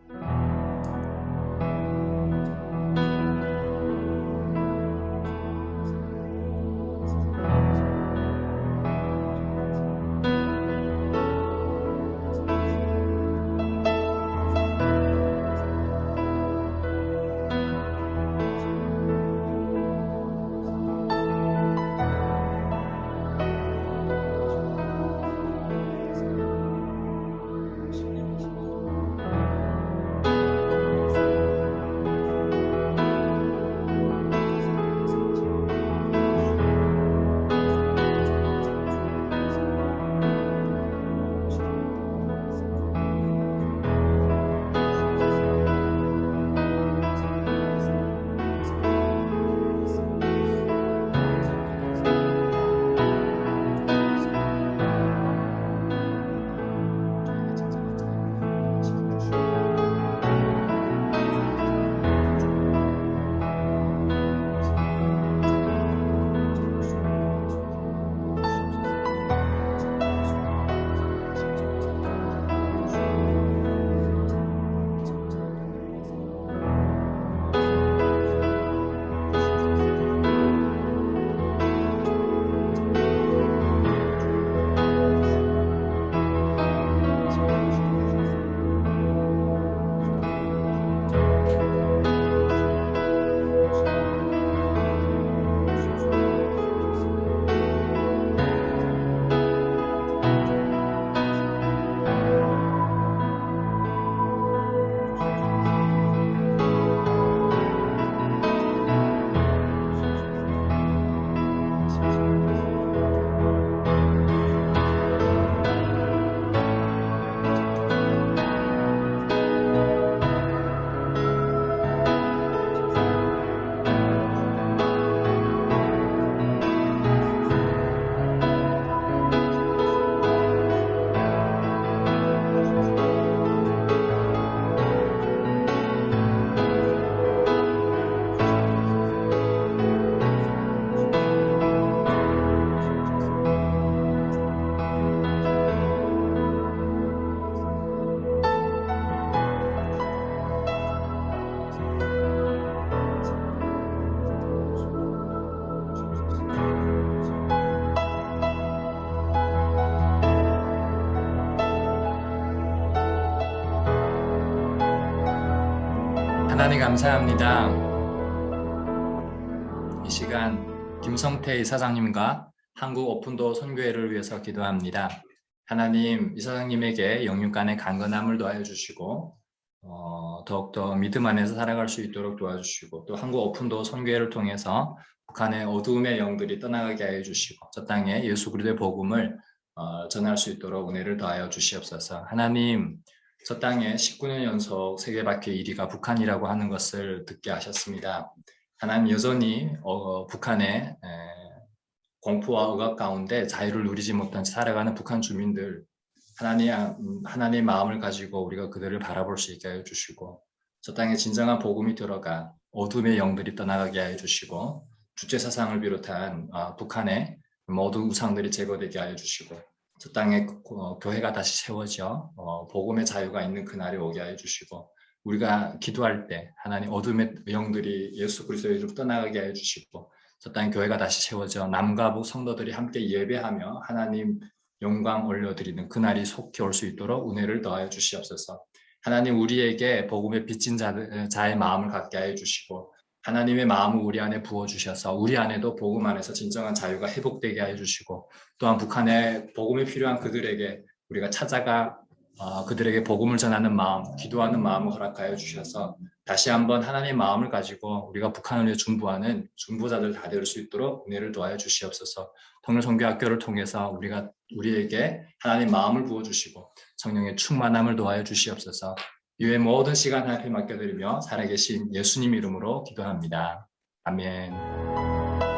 Speaker 5: 하나님 감사합니다. 이 시간 김성태 이사장님과 한국 오픈도어 선교회를 위해서 기도합니다. 하나님, 이사장님에게 영육 간의 강건함을 더하여 주시고 더욱더 믿음 안에서 살아갈 수 있도록 도와주시고, 또 한국 오픈도어 선교회를 통해서 북한의 어두움의 영들이 떠나가게 하여 주시고, 저 땅에 예수 그리스도의 복음을 전할 수 있도록 은혜를 더하여 주시옵소서. 하나님, 저 땅에 19년 연속 세계박해 1위가 북한이라고 하는 것을 듣게 하셨습니다. 하나님, 여전히 북한의 공포와 억압 가운데 자유를 누리지 못한 채 살아가는 북한 주민들, 하나님의 마음을 가지고 우리가 그들을 바라볼 수 있게 하여 주시고, 저 땅에 진정한 복음이 들어가 어둠의 영들이 떠나가게 하여 주시고, 주체 사상을 비롯한 북한의 모든 우상들이 제거되게 하여 주시고, 저 땅에 교회가 다시 세워져 복음의 자유가 있는 그날이 오게 하여 주시고, 우리가 기도할 때 하나님 어둠의 영들이 예수 그리스도의 이름으로 떠나가게 하여 주시고, 저 땅에 교회가 다시 세워져 남과 북 성도들이 함께 예배하며 하나님 영광 올려드리는 그날이 속히 올 수 있도록 은혜를 더하여 주시옵소서. 하나님, 우리에게 복음에 빚진 자의 마음을 갖게 하여 주시고, 하나님의 마음을 우리 안에 부어주셔서 우리 안에도 복음 안에서 진정한 자유가 회복되게 하여 주시고, 또한 북한에 복음이 필요한 그들에게 우리가 찾아가 그들에게 복음을 전하는 마음, 기도하는 마음을 허락하여 주셔서 다시 한번 하나님의 마음을 가지고 우리가 북한을 위해 중보하는 중보자들 다 될 수 있도록 은혜를 도와여 주시옵소서. 통일선교학교를 통해서 우리에게 하나님의 마음을 부어주시고 성령의 충만함을 도와여 주시옵소서. 이외의 모든 시간 하나님께 맡겨드리며 살아계신 예수님 이름으로 기도합니다. 아멘.